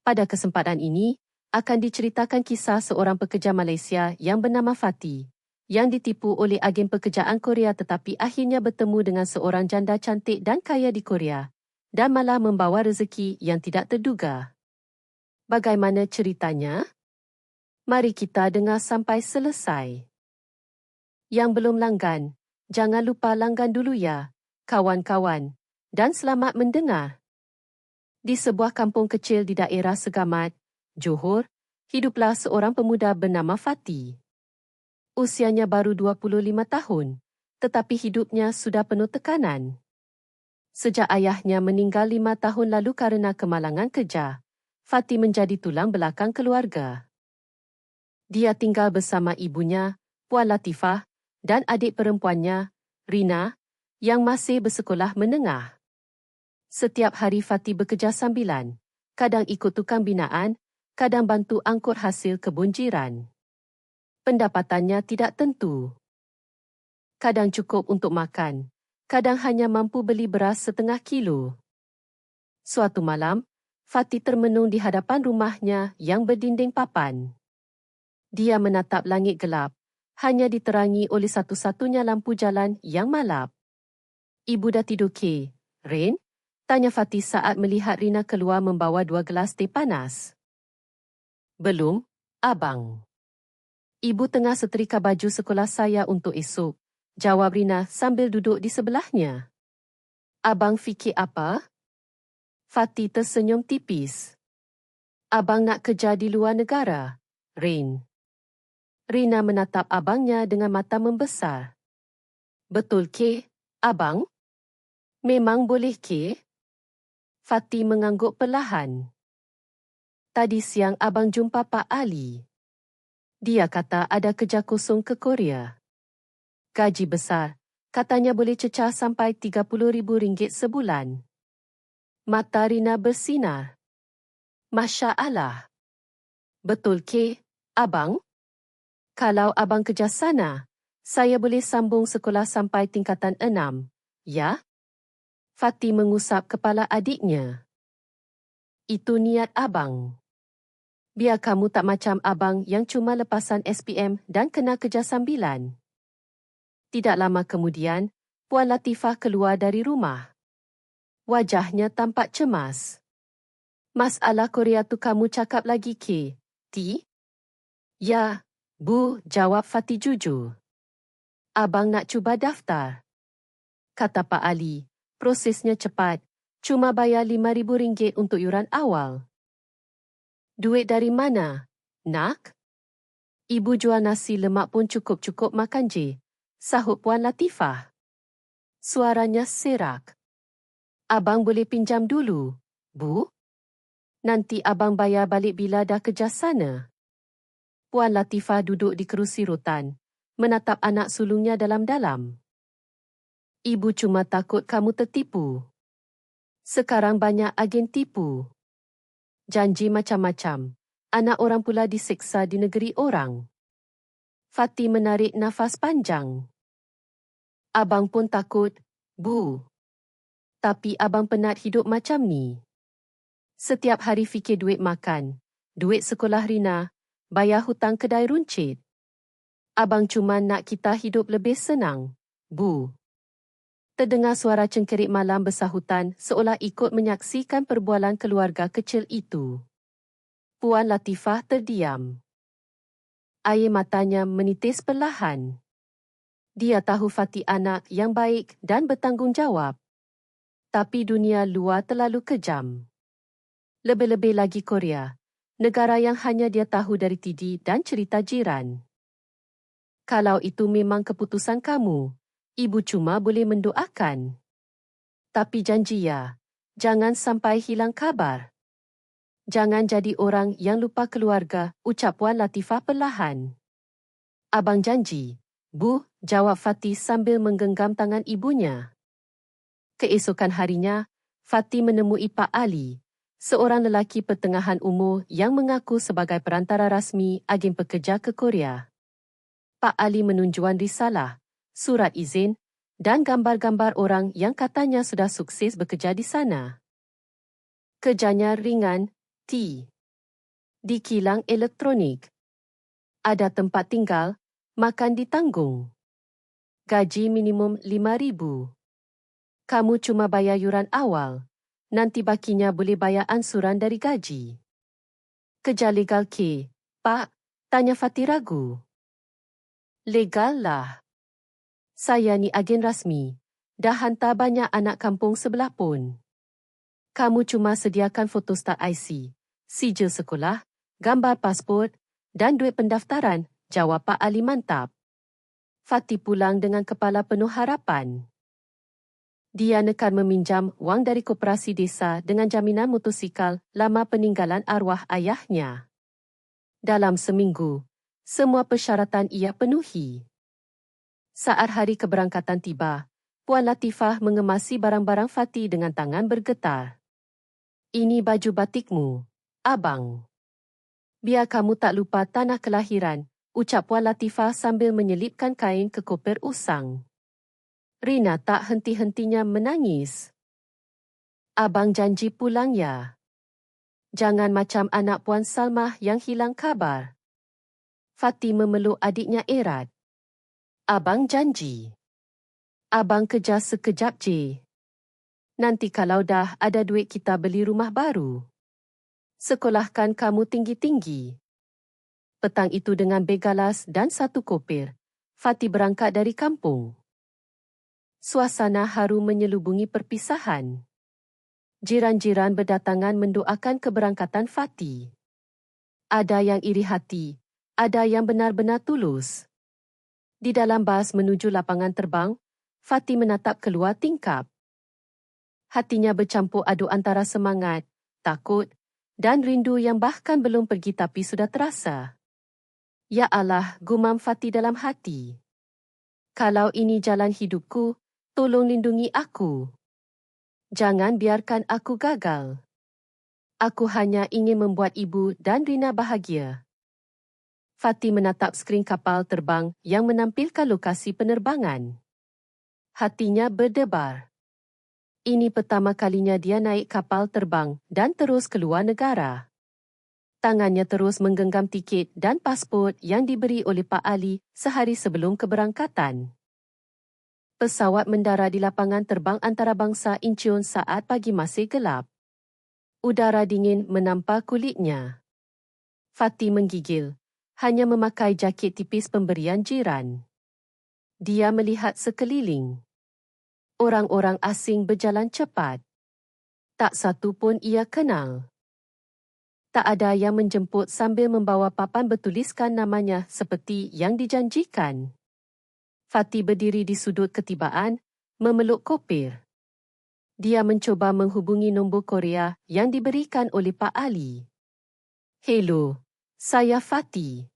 Pada kesempatan ini, akan diceritakan kisah seorang pekerja Malaysia yang bernama Fatty, yang ditipu oleh agen pekerjaan Korea tetapi akhirnya bertemu dengan seorang janda cantik dan kaya di Korea, dan malah membawa rezeki yang tidak terduga. Bagaimana ceritanya? Mari kita dengar sampai selesai. Yang belum langgan, jangan lupa langgan dulu ya, kawan-kawan, dan selamat mendengar. Di sebuah kampung kecil di daerah Segamat, Johor, hiduplah seorang pemuda bernama Fatty. Usianya baru 25 tahun, tetapi hidupnya sudah penuh tekanan. Sejak ayahnya meninggal 5 tahun lalu karena kemalangan kerja, Fatty menjadi tulang belakang keluarga. Dia tinggal bersama ibunya, Puan Latifah, dan adik perempuannya, Rina, yang masih bersekolah menengah. Setiap hari Fatty bekerja sambilan, kadang ikut tukang binaan, kadang bantu angkut hasil kebun jiran. Pendapatannya tidak tentu. Kadang cukup untuk makan, kadang hanya mampu beli beras setengah kilo. Suatu malam, Fatty termenung di hadapan rumahnya yang berdinding papan. Dia menatap langit gelap, hanya diterangi oleh satu-satunya lampu jalan yang malap. Ibu dah tidur ke, Rin? Tanya Fatty saat melihat Rina keluar membawa 2 gelas teh panas. Belum, Abang. Ibu tengah setrika baju sekolah saya untuk esok, jawab Rina sambil duduk di sebelahnya. Abang fikir apa? Fatty tersenyum tipis. Abang nak kerja di luar negara, Rin. Rina menatap abangnya dengan mata membesar. Betul ke, Abang? Memang boleh ke? Fatty mengangguk perlahan. Tadi siang abang jumpa Pak Ali. Dia kata ada kerja kosong ke Korea. Gaji besar, katanya boleh cecah sampai RM30,000 sebulan. Mata Rina bersinar. Masya Allah. Betul ke, Abang? Kalau abang kerja sana, saya boleh sambung sekolah sampai tingkatan 6, ya? Fatty mengusap kepala adiknya. Itu niat abang. Biar kamu tak macam abang yang cuma lepasan SPM dan kena kerja sambilan. Tidak lama kemudian, Puan Latifah keluar dari rumah. Wajahnya tampak cemas. Masalah Korea tu kamu cakap lagi ke, Ti? Ya, Bu, jawab Fatty jujur. Abang nak cuba daftar. Kata Pak Ali, prosesnya cepat, cuma bayar RM5,000 untuk yuran awal. Duit dari mana? Nak? Ibu jual nasi lemak pun cukup-cukup makan je, sahut Puan Latifah. Suaranya serak. Abang boleh pinjam dulu, Bu? Nanti abang bayar balik bila dah kerja sana. Puan Latifah duduk di kerusi rotan, menatap anak sulungnya dalam-dalam. Ibu cuma takut kamu tertipu. Sekarang banyak agen tipu. Janji macam-macam. Anak orang pula diseksa di negeri orang. Fatty menarik nafas panjang. Abang pun takut, Bu. Tapi abang penat hidup macam ni. Setiap hari fikir duit makan, duit sekolah Rina, bayar hutang kedai runcit. Abang cuma nak kita hidup lebih senang, Bu. Terdengar suara cengkerik malam bersahutan seolah ikut menyaksikan perbualan keluarga kecil itu. Puan Latifah terdiam. Air matanya menitis perlahan. Dia tahu Fatty anak yang baik dan bertanggungjawab. Tapi dunia luar terlalu kejam. Lebih-lebih lagi Korea, negara yang hanya dia tahu dari TV dan cerita jiran. Kalau itu memang keputusan kamu, Ibu cuma boleh mendoakan. Tapi janji ya, jangan sampai hilang kabar. Jangan jadi orang yang lupa keluarga, ucap Puan Latifah perlahan. Abang janji, Bu, jawab Fatty sambil menggenggam tangan ibunya. Keesokan harinya, Fatty menemui Pak Ali, seorang lelaki pertengahan umur yang mengaku sebagai perantara rasmi agen pekerja ke Korea. Pak Ali menunjukkan risalah, surat izin dan gambar-gambar orang yang katanya sudah sukses bekerja di sana. Kerjanya ringan, T. Di kilang elektronik. Ada tempat tinggal, makan ditanggung. Gaji minimum RM5,000. Kamu cuma bayar yuran awal. Nanti bakinya boleh bayar ansuran dari gaji. Kerja legal ke, Pak? Tanya Fatih ragu. Legal lah. Saya ni agen rasmi. Dah hantar banyak anak kampung sebelah pun. Kamu cuma sediakan fotostat IC, sijil sekolah, gambar pasport dan duit pendaftaran, jawab Pak Ali mantap. Fatih pulang dengan kepala penuh harapan. Dia nekan meminjam wang dari koperasi desa dengan jaminan motosikal lama peninggalan arwah ayahnya. Dalam seminggu, semua persyaratan ia penuhi. Saat hari keberangkatan tiba, Puan Latifah mengemasi barang-barang Fatih dengan tangan bergetar. Ini baju batikmu, Abang. Biar kamu tak lupa tanah kelahiran, ucap Puan Latifah sambil menyelipkan kain ke koper usang. Rina tak henti-hentinya menangis. Abang janji pulang ya. Jangan macam anak Puan Salmah yang hilang kabar. Fatih memeluk adiknya erat. Abang janji. Abang kerja sekejap je. Nanti kalau dah ada duit kita beli rumah baru. Sekolahkan kamu tinggi-tinggi. Petang itu dengan beg galas dan satu kopir, Fatih berangkat dari kampung. Suasana haru menyelubungi perpisahan. Jiran-jiran berdatangan mendoakan keberangkatan Fatih. Ada yang iri hati, ada yang benar-benar tulus. Di dalam bas menuju lapangan terbang, Fatih menatap keluar tingkap. Hatinya bercampur aduk antara semangat, takut dan rindu yang bahkan belum pergi tapi sudah terasa. Ya Allah, gumam Fatih dalam hati. Kalau ini jalan hidupku, tolong lindungi aku. Jangan biarkan aku gagal. Aku hanya ingin membuat ibu dan Rina bahagia. Fatih menatap skrin kapal terbang yang menampilkan lokasi penerbangan. Hatinya berdebar. Ini pertama kalinya dia naik kapal terbang dan terus keluar negara. Tangannya terus menggenggam tiket dan pasport yang diberi oleh Pak Ali sehari sebelum keberangkatan. Pesawat mendarat di lapangan terbang antarabangsa Incheon saat pagi masih gelap. Udara dingin menampar kulitnya. Fatih menggigil, hanya memakai jaket tipis pemberian jiran. Dia melihat sekeliling. Orang-orang asing berjalan cepat. Tak satu pun ia kenal. Tak ada yang menjemput sambil membawa papan bertuliskan namanya seperti yang dijanjikan. Fatih berdiri di sudut ketibaan, memeluk kopir. Dia mencuba menghubungi nombor Korea yang diberikan oleh Pak Ali. Hello, saya Fatih.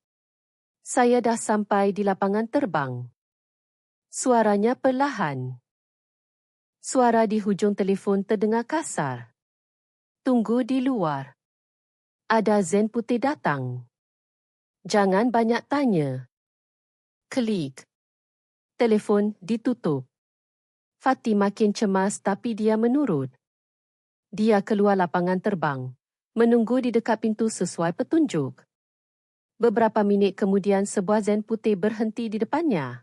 Saya dah sampai di lapangan terbang. Suaranya perlahan. Suara di hujung telefon terdengar kasar. Tunggu di luar. Ada Zen putih datang. Jangan banyak tanya. Klik. Telefon ditutup. Fatih makin cemas tapi dia menurut. Dia keluar lapangan terbang, menunggu di dekat pintu sesuai petunjuk. Beberapa minit kemudian sebuah Zen putih berhenti di depannya.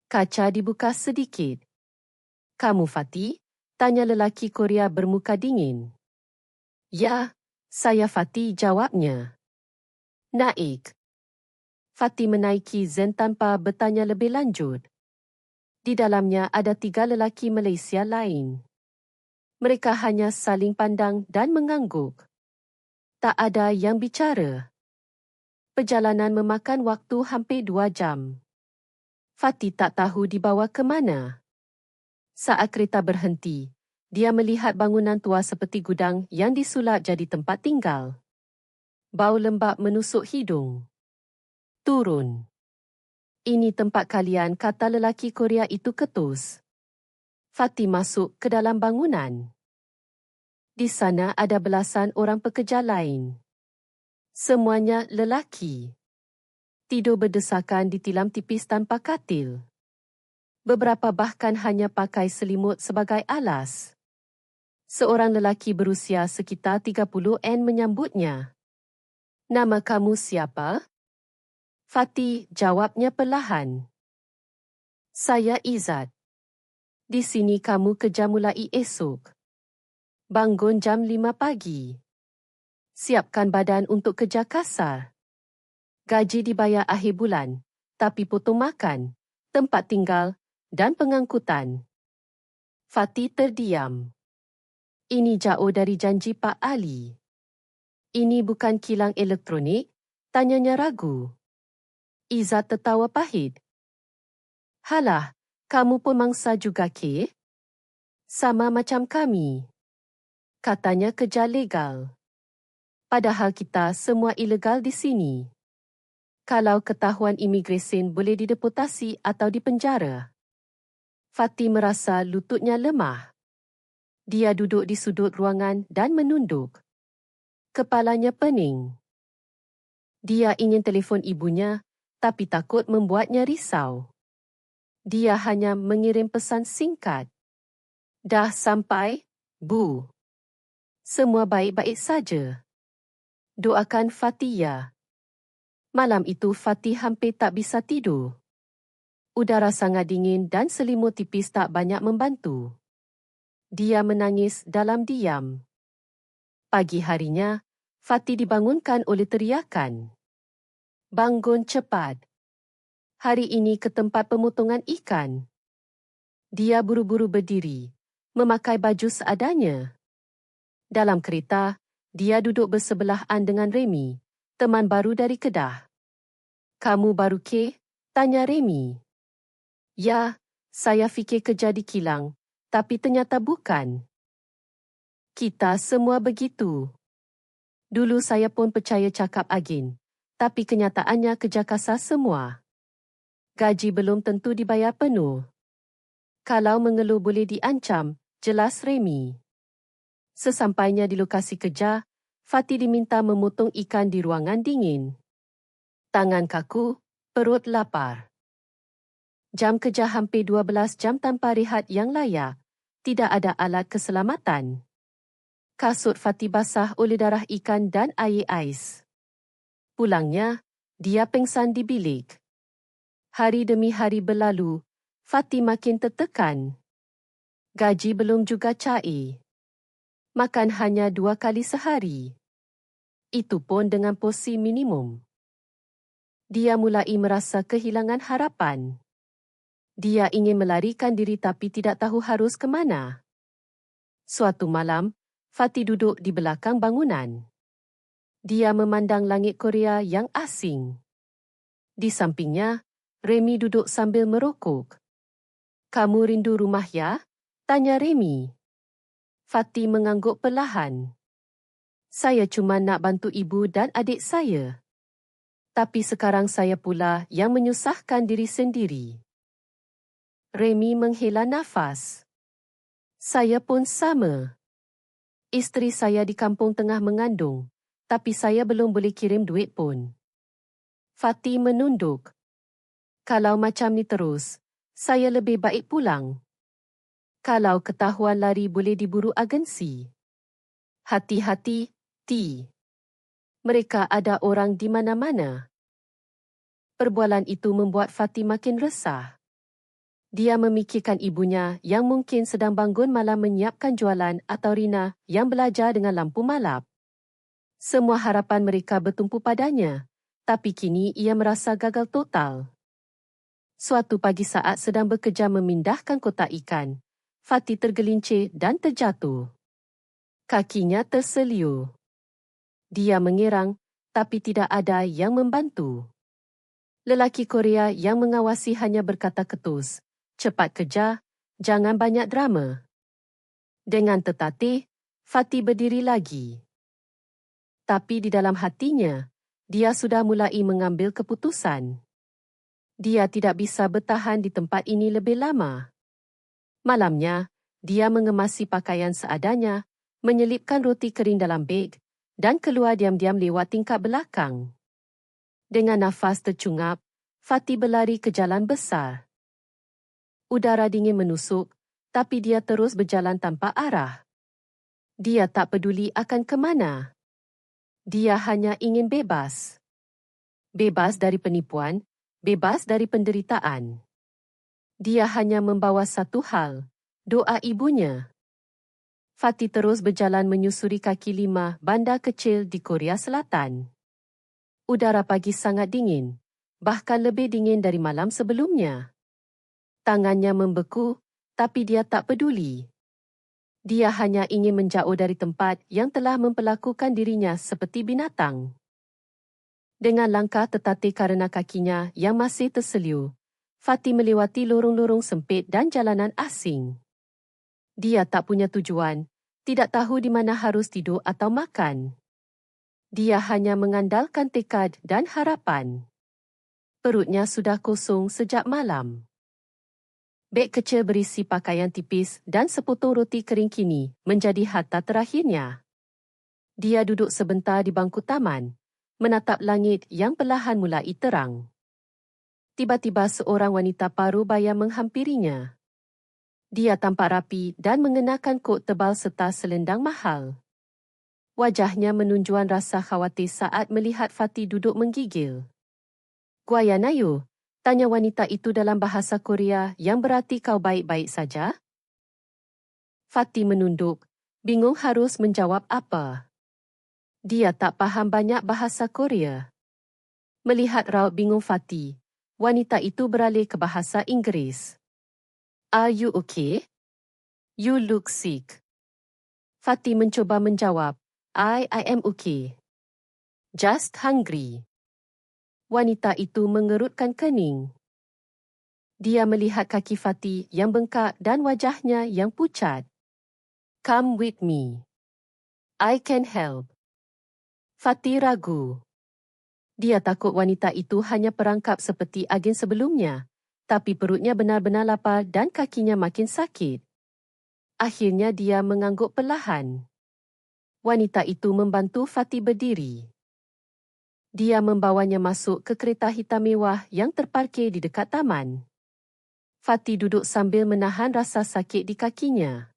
Kaca dibuka sedikit. Kamu Fatih? Tanya lelaki Korea bermuka dingin. Ya, saya Fatih, jawabnya. Naik. Fatih menaiki Zen tanpa bertanya lebih lanjut. Di dalamnya ada 3 lelaki Malaysia lain. Mereka hanya saling pandang dan mengangguk. Tak ada yang bicara. Perjalanan memakan waktu hampir 2 jam. Fatih tak tahu dibawa ke mana. Saat kereta berhenti, dia melihat bangunan tua seperti gudang yang disulap jadi tempat tinggal. Bau lembab menusuk hidung. Turun. Ini tempat kalian, kata lelaki Korea itu ketus. Fatih masuk ke dalam bangunan. Di sana ada belasan orang pekerja lain. Semuanya lelaki. Tidur berdesakan di tilam tipis tanpa katil. Beberapa bahkan hanya pakai selimut sebagai alas. Seorang lelaki berusia sekitar 30 menyambutnya. Nama kamu siapa? Fatih jawabnya perlahan. Saya Izzat. Di sini kamu kerja mulai esok. Bangun jam 5 pagi. Siapkan badan untuk kerja kasar. Gaji dibayar akhir bulan, tapi potong makan, tempat tinggal dan pengangkutan. Fatih terdiam. Ini jauh dari janji Pak Ali. Ini bukan kilang elektronik, tanyanya ragu. Izzat tertawa pahit. Halah, kamu pun mangsa juga ke? Sama macam kami. Katanya kerja legal. Padahal kita semua ilegal di sini. Kalau ketahuan imigresen boleh dideportasi atau dipenjara. Fatih merasa lututnya lemah. Dia duduk di sudut ruangan dan menunduk. Kepalanya pening. Dia ingin telefon ibunya, tapi takut membuatnya risau. Dia hanya mengirim pesan singkat. Dah sampai, Bu. Semua baik-baik saja. Doakan Fatih ya. Malam itu Fatih hampir tak bisa tidur. Udara sangat dingin dan selimut tipis tak banyak membantu. Dia menangis dalam diam. Pagi harinya, Fatih dibangunkan oleh teriakan. Bangun cepat. Hari ini ke tempat pemotongan ikan. Dia buru-buru berdiri, memakai baju seadanya. Dalam kereta, dia duduk bersebelahan dengan Remy, teman baru dari Kedah. Kamu baru ke? Tanya Remy. Ya, saya fikir kerja di kilang, tapi ternyata bukan. Kita semua begitu. Dulu saya pun percaya cakap agen, tapi kenyataannya kerja kasar semua. Gaji belum tentu dibayar penuh. Kalau mengeluh boleh diancam, jelas Remy. Sesampainya di lokasi kerja, Fatih diminta memotong ikan di ruangan dingin. Tangan kaku, perut lapar. Jam kerja hampir 12 jam tanpa rehat yang layak. Tidak ada alat keselamatan. Kasut Fatih basah oleh darah ikan dan air ais. Pulangnya, dia pengsan di bilik. Hari demi hari berlalu, Fatih makin tertekan. Gaji belum juga cair. Makan hanya 2 kali sehari. Itu pun dengan porsi minimum. Dia mulai merasa kehilangan harapan. Dia ingin melarikan diri tapi tidak tahu harus ke mana. Suatu malam, Fatih duduk di belakang bangunan. Dia memandang langit Korea yang asing. Di sampingnya, Remy duduk sambil merokok. Kamu rindu rumah ya? Tanya Remy. Fatih mengangguk perlahan. Saya cuma nak bantu ibu dan adik saya. Tapi sekarang saya pula yang menyusahkan diri sendiri. Remy menghela nafas. Saya pun sama. Isteri saya di kampung tengah mengandung, tapi saya belum boleh kirim duit pun. Fatih menunduk. Kalau macam ni terus, saya lebih baik pulang. Kalau ketahuan lari boleh diburu agensi. Hati-hati, T. Mereka ada orang di mana-mana. Perbualan itu membuat Fatih makin resah. Dia memikirkan ibunya yang mungkin sedang bangun malam menyiapkan jualan atau Rina yang belajar dengan lampu malap. Semua harapan mereka bertumpu padanya, tapi kini ia merasa gagal total. Suatu pagi saat sedang bekerja memindahkan kotak ikan, Fatih tergelincir dan terjatuh. Kakinya terseliur. Dia mengerang, tapi tidak ada yang membantu. Lelaki Korea yang mengawasi hanya berkata ketus, cepat kerja, jangan banyak drama. Dengan tertatih, Fatih berdiri lagi. Tapi di dalam hatinya, dia sudah mulai mengambil keputusan. Dia tidak bisa bertahan di tempat ini lebih lama. Malamnya, dia mengemasi pakaian seadanya, menyelipkan roti kering dalam beg dan keluar diam-diam lewat tingkap belakang. Dengan nafas tercungap, Fatih berlari ke jalan besar. Udara dingin menusuk, tapi dia terus berjalan tanpa arah. Dia tak peduli akan ke mana. Dia hanya ingin bebas. Bebas dari penipuan, bebas dari penderitaan. Dia hanya membawa satu hal, doa ibunya. Fatty terus berjalan menyusuri kaki 5 bandar kecil di Korea Selatan. Udara pagi sangat dingin, bahkan lebih dingin dari malam sebelumnya. Tangannya membeku, tapi dia tak peduli. Dia hanya ingin menjauh dari tempat yang telah memperlakukan dirinya seperti binatang. Dengan langkah tertatih kerana kakinya yang masih terseliu, Fatty melewati lorong-lorong sempit dan jalanan asing. Dia tak punya tujuan, tidak tahu di mana harus tidur atau makan. Dia hanya mengandalkan tekad dan harapan. Perutnya sudah kosong sejak malam. Beg kecil berisi pakaian tipis dan sepotong roti kering kini menjadi harta terakhirnya. Dia duduk sebentar di bangku taman, menatap langit yang perlahan mulai terang. Tiba-tiba seorang wanita parubaya menghampirinya. Dia tampak rapi dan mengenakan kot tebal serta selendang mahal. Wajahnya menunjukkan rasa khawatir saat melihat Fatty duduk menggigil. "Guayanayo?" tanya wanita itu dalam bahasa Korea yang berarti kau baik-baik saja. Fatty menunduk, bingung harus menjawab apa. Dia tak faham banyak bahasa Korea. Melihat raut bingung Fatty, wanita itu beralih ke bahasa Inggeris. "Are you okay? You look sick." Fatty mencuba menjawab, I am okay. Just hungry." Wanita itu mengerutkan kening. Dia melihat kaki Fatty yang bengkak dan wajahnya yang pucat. "Come with me. I can help." Fatty ragu. Dia takut wanita itu hanya perangkap seperti agen sebelumnya, tapi perutnya benar-benar lapar dan kakinya makin sakit. Akhirnya dia mengangguk perlahan. Wanita itu membantu Fatty berdiri. Dia membawanya masuk ke kereta hitam mewah yang terparkir di dekat taman. Fatty duduk sambil menahan rasa sakit di kakinya.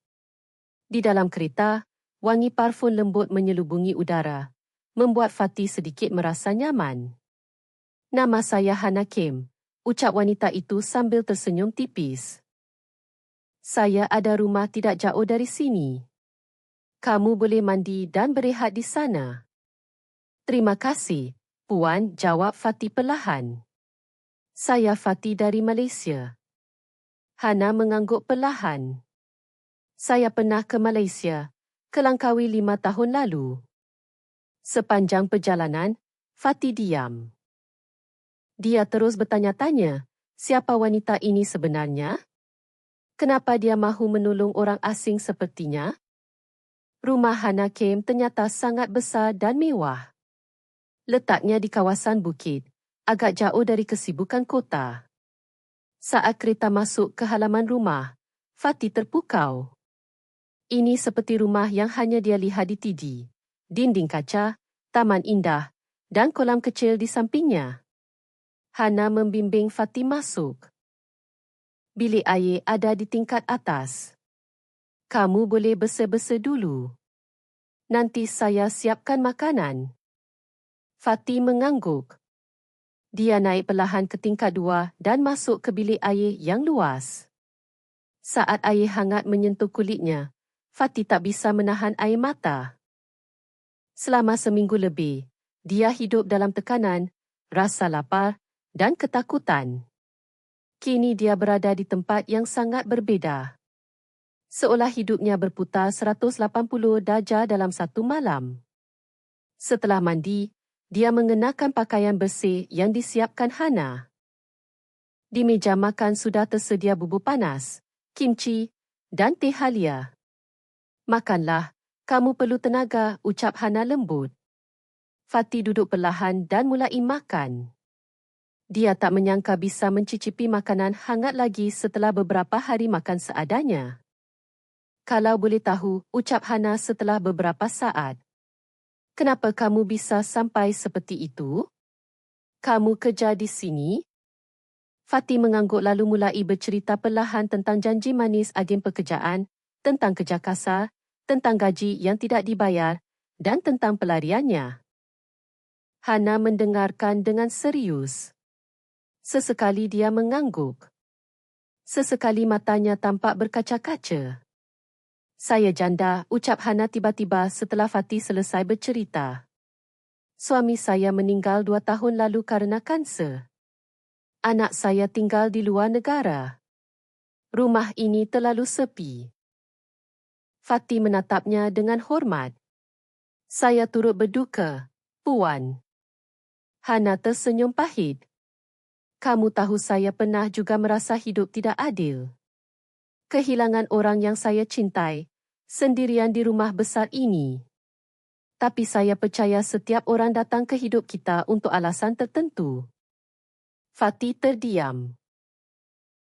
Di dalam kereta, wangi parfum lembut menyelubungi udara, membuat Fatty sedikit merasa nyaman. "Nama saya Hana Kim," ucap wanita itu sambil tersenyum tipis. "Saya ada rumah tidak jauh dari sini. Kamu boleh mandi dan berehat di sana." "Terima kasih, Puan," jawab Fatty perlahan. "Saya Fatty dari Malaysia." Hana mengangguk perlahan. "Saya pernah ke Malaysia, ke Langkawi 5 tahun lalu." Sepanjang perjalanan, Fatty diam. Dia terus bertanya-tanya, siapa wanita ini sebenarnya? Kenapa dia mahu menolong orang asing sepertinya? Rumah Hana Kim ternyata sangat besar dan mewah. Letaknya di kawasan bukit, agak jauh dari kesibukan kota. Saat kereta masuk ke halaman rumah, Fatty terpukau. Ini seperti rumah yang hanya dia lihat di TV. Dinding kaca, taman indah, dan kolam kecil di sampingnya. Hana membimbing Fatty masuk. Bilik air ada di tingkat atas. "Kamu boleh bersih-bersih dulu. Nanti saya siapkan makanan." Fatty mengangguk. Dia naik perlahan ke tingkat 2 dan masuk ke bilik air yang luas. Saat air hangat menyentuh kulitnya, Fatty tak bisa menahan air mata. Selama seminggu lebih, dia hidup dalam tekanan, rasa lapar dan ketakutan. Kini dia berada di tempat yang sangat berbeza. Seolah hidupnya berputar 180 darjah dalam satu malam. Setelah mandi, dia mengenakan pakaian bersih yang disiapkan Hana. Di meja makan sudah tersedia bubur panas, kimchi dan teh halia. "Makanlah, kamu perlu tenaga," ucap Hana lembut. Fatty duduk perlahan dan mulai makan. Dia tak menyangka bisa mencicipi makanan hangat lagi setelah beberapa hari makan seadanya. "Kalau boleh tahu," ucap Hana setelah beberapa saat. "Kenapa kamu bisa sampai seperti itu? Kamu kerja di sini?" Fatty mengangguk lalu mulai bercerita perlahan tentang janji manis agen pekerjaan, tentang kerja kasar, tentang gaji yang tidak dibayar dan tentang pelariannya. Hana mendengarkan dengan serius. Sesekali dia mengangguk. Sesekali matanya tampak berkaca-kaca. Saya janda, ucap Hana tiba-tiba setelah Fatih selesai bercerita. Suami saya meninggal 2 tahun lalu karena kanser. Anak saya tinggal di luar negara. Rumah ini terlalu sepi. Fatih menatapnya dengan hormat. Saya turut berduka, Puan. Hana tersenyum pahit. Kamu tahu saya pernah juga merasa hidup tidak adil. Kehilangan orang yang saya cintai, sendirian di rumah besar ini. Tapi saya percaya setiap orang datang ke hidup kita untuk alasan tertentu. Fatih terdiam.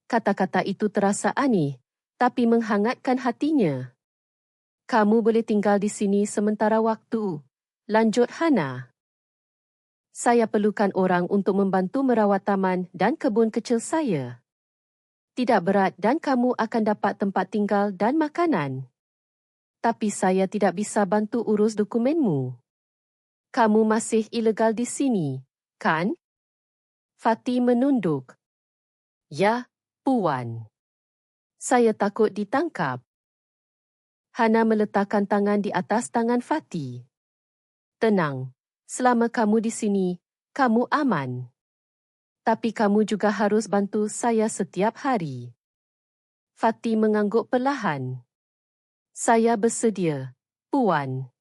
Kata-kata itu terasa aneh, tapi menghangatkan hatinya. Kamu boleh tinggal di sini sementara waktu, lanjut Hana. Saya perlukan orang untuk membantu merawat taman dan kebun kecil saya. Tidak berat dan kamu akan dapat tempat tinggal dan makanan. Tapi saya tidak bisa bantu urus dokumenmu. Kamu masih ilegal di sini, kan? Fatih menunduk. Ya, Puan. Saya takut ditangkap. Hana meletakkan tangan di atas tangan Fatih. Tenang. Selama kamu di sini, kamu aman. Tapi kamu juga harus bantu saya setiap hari. Fatih mengangguk perlahan. Saya bersedia, Puan.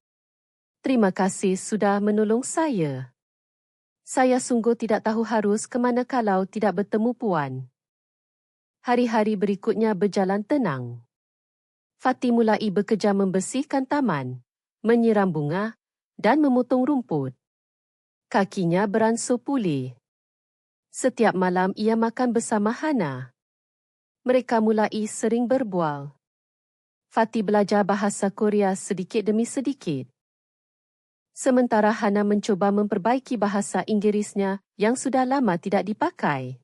Terima kasih sudah menolong saya. Saya sungguh tidak tahu harus ke mana kalau tidak bertemu Puan. Hari-hari berikutnya berjalan tenang. Fatih mulai bekerja membersihkan taman, menyiram bunga, dan memotong rumput. Kakinya beransur pulih. Setiap malam ia makan bersama Hana. Mereka mulai sering berbual. Fatih belajar bahasa Korea sedikit demi sedikit. Sementara Hana mencuba memperbaiki bahasa Inggerisnya yang sudah lama tidak dipakai.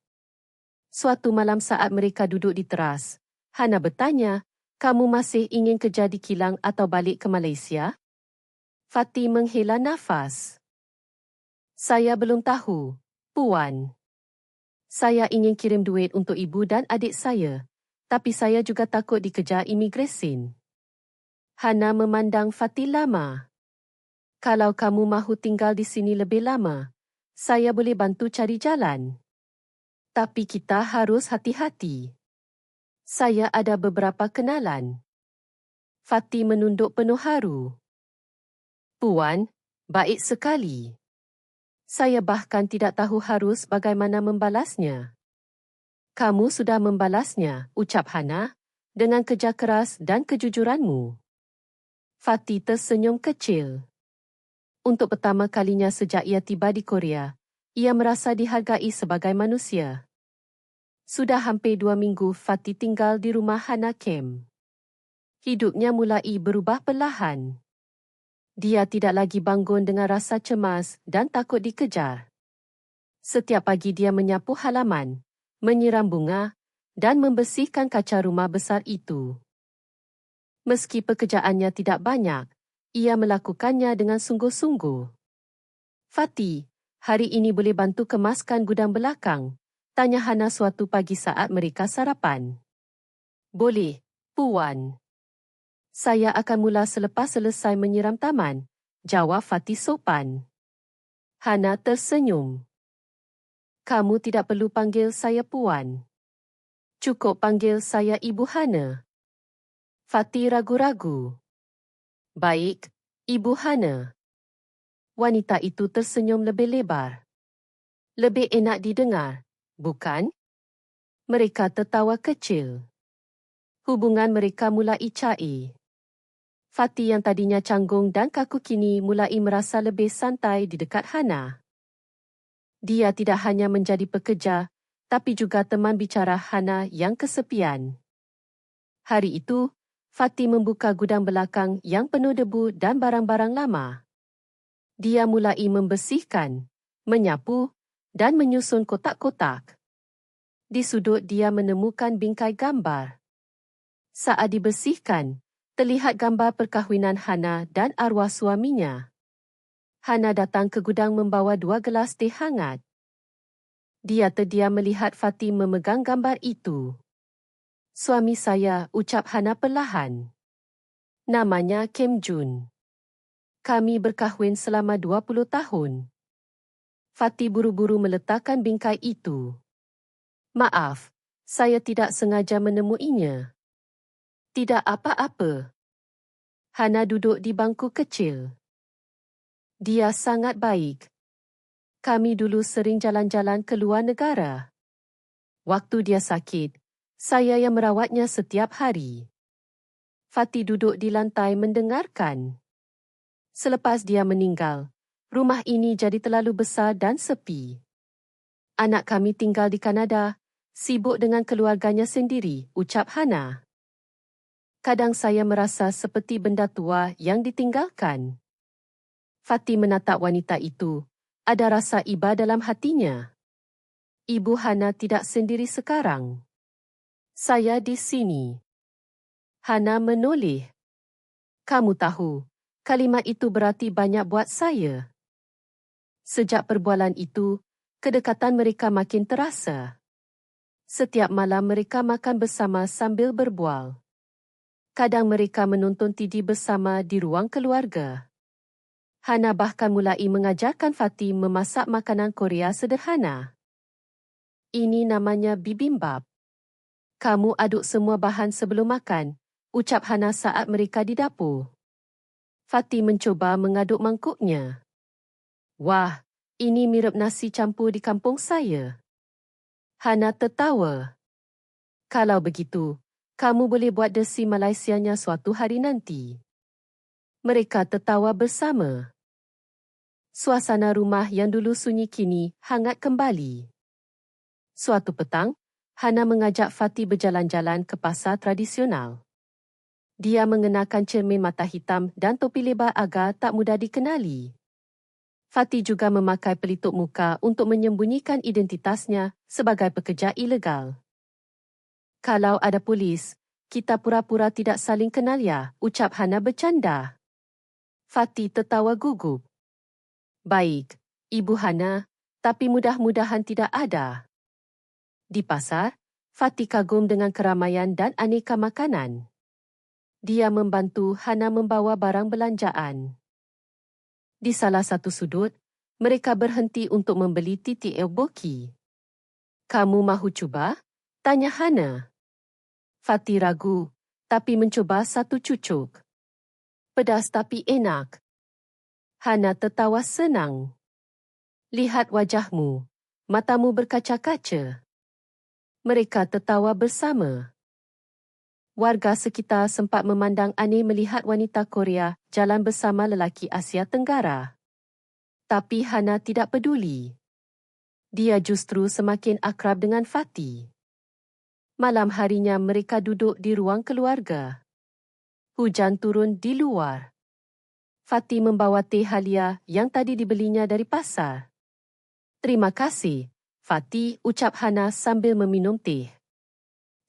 Suatu malam saat mereka duduk di teras, Hana bertanya, "Kamu masih ingin kerja di kilang atau balik ke Malaysia?" Fatih menghela nafas. "Saya belum tahu, Puan. Saya ingin kirim duit untuk ibu dan adik saya, tapi saya juga takut dikejar imigresen." Hana memandang Fatih lama. "Kalau kamu mahu tinggal di sini lebih lama, saya boleh bantu cari jalan. Tapi kita harus hati-hati. Saya ada beberapa kenalan." Fatih menunduk penuh haru. "Puan, baik sekali. Saya bahkan tidak tahu harus bagaimana membalasnya." "Kamu sudah membalasnya," ucap Hana, "dengan kerja keras dan kejujuranmu." Fatih tersenyum kecil. Untuk pertama kalinya sejak ia tiba di Korea, ia merasa dihargai sebagai manusia. Sudah hampir 2 minggu Fatih tinggal di rumah Hana Kem. Hidupnya mulai berubah perlahan. Dia tidak lagi bangun dengan rasa cemas dan takut dikejar. Setiap pagi dia menyapu halaman, menyiram bunga, dan membersihkan kaca rumah besar itu. Meski pekerjaannya tidak banyak, ia melakukannya dengan sungguh-sungguh. "Fatih, hari ini boleh bantu kemaskan gudang belakang?" tanya Hana suatu pagi saat mereka sarapan. "Boleh, Puan. Saya akan mula selepas selesai menyiram taman," jawab Fatih sopan. Hana tersenyum. "Kamu tidak perlu panggil saya Puan. Cukup panggil saya Ibu Hana." Fatih ragu-ragu. "Baik, Ibu Hana." Wanita itu tersenyum lebih lebar. "Lebih enak didengar, bukan?" Mereka tertawa kecil. Hubungan mereka mulai cair. Fatih yang tadinya canggung dan kaku kini mulai merasa lebih santai di dekat Hana. Dia tidak hanya menjadi pekerja, tapi juga teman bicara Hana yang kesepian. Hari itu, Fatih membuka gudang belakang yang penuh debu dan barang-barang lama. Dia mulai membersihkan, menyapu, dan menyusun kotak-kotak. Di sudut dia menemukan bingkai gambar. Saat dibersihkan, terlihat gambar perkahwinan Hana dan arwah suaminya. Hana datang ke gudang membawa 2 gelas teh hangat. Dia terdiam melihat Fatih memegang gambar itu. Suami saya, ucap Hana perlahan. Namanya Kim Jun. Kami berkahwin selama 20 tahun. Fatih buru-buru meletakkan bingkai itu. Maaf, saya tidak sengaja menemuinya. Tidak apa-apa. Hana duduk di bangku kecil. Dia sangat baik. Kami dulu sering jalan-jalan ke luar negara. Waktu dia sakit, saya yang merawatnya setiap hari. Fatih duduk di lantai mendengarkan. Selepas dia meninggal, rumah ini jadi terlalu besar dan sepi. Anak kami tinggal di Kanada, sibuk dengan keluarganya sendiri, ucap Hana. Kadang saya merasa seperti benda tua yang ditinggalkan. Fatih menatap wanita itu. Ada rasa iba dalam hatinya. Ibu Hana tidak sendiri sekarang. Saya di sini. Hana menoleh. Kamu tahu, kalimat itu berarti banyak buat saya. Sejak perbualan itu, kedekatan mereka makin terasa. Setiap malam mereka makan bersama sambil berbual. Kadang mereka menonton TV bersama di ruang keluarga. Hana bahkan mulai mengajarkan Fatih memasak makanan Korea sederhana. Ini namanya bibimbap. Kamu aduk semua bahan sebelum makan, ucap Hana saat mereka di dapur. Fatih mencoba mengaduk mangkuknya. Wah, ini mirip nasi campur di kampung saya. Hana tertawa. Kalau begitu, kamu boleh buat desi Malaysianya suatu hari nanti. Mereka tertawa bersama. Suasana rumah yang dulu sunyi kini hangat kembali. Suatu petang, Hana mengajak Fatih berjalan-jalan ke pasar tradisional. Dia mengenakan cermin mata hitam dan topi lebar agar tak mudah dikenali. Fatih juga memakai pelitup muka untuk menyembunyikan identitasnya sebagai pekerja ilegal. Kalau ada polis, kita pura-pura tidak saling kenal ya, ucap Hana bercanda. Fatih tertawa gugup. Baik, Ibu Hana, tapi mudah-mudahan tidak ada. Di pasar, Fatih kagum dengan keramaian dan aneka makanan. Dia membantu Hana membawa barang belanjaan. Di salah satu sudut, mereka berhenti untuk membeli titi tteokbokki. Kamu mahu cuba? Tanya Hana. Fatih ragu, tapi mencoba satu cucuk. Pedas tapi enak. Hana tertawa senang. Lihat wajahmu, matamu berkaca-kaca. Mereka tertawa bersama. Warga sekitar sempat memandang aneh melihat wanita Korea jalan bersama lelaki Asia Tenggara. Tapi Hana tidak peduli. Dia justru semakin akrab dengan Fatih. Malam harinya mereka duduk di ruang keluarga. Hujan turun di luar. Fatih membawa teh halia yang tadi dibelinya dari pasar. Terima kasih, Fatih, ucap Hana sambil meminum teh.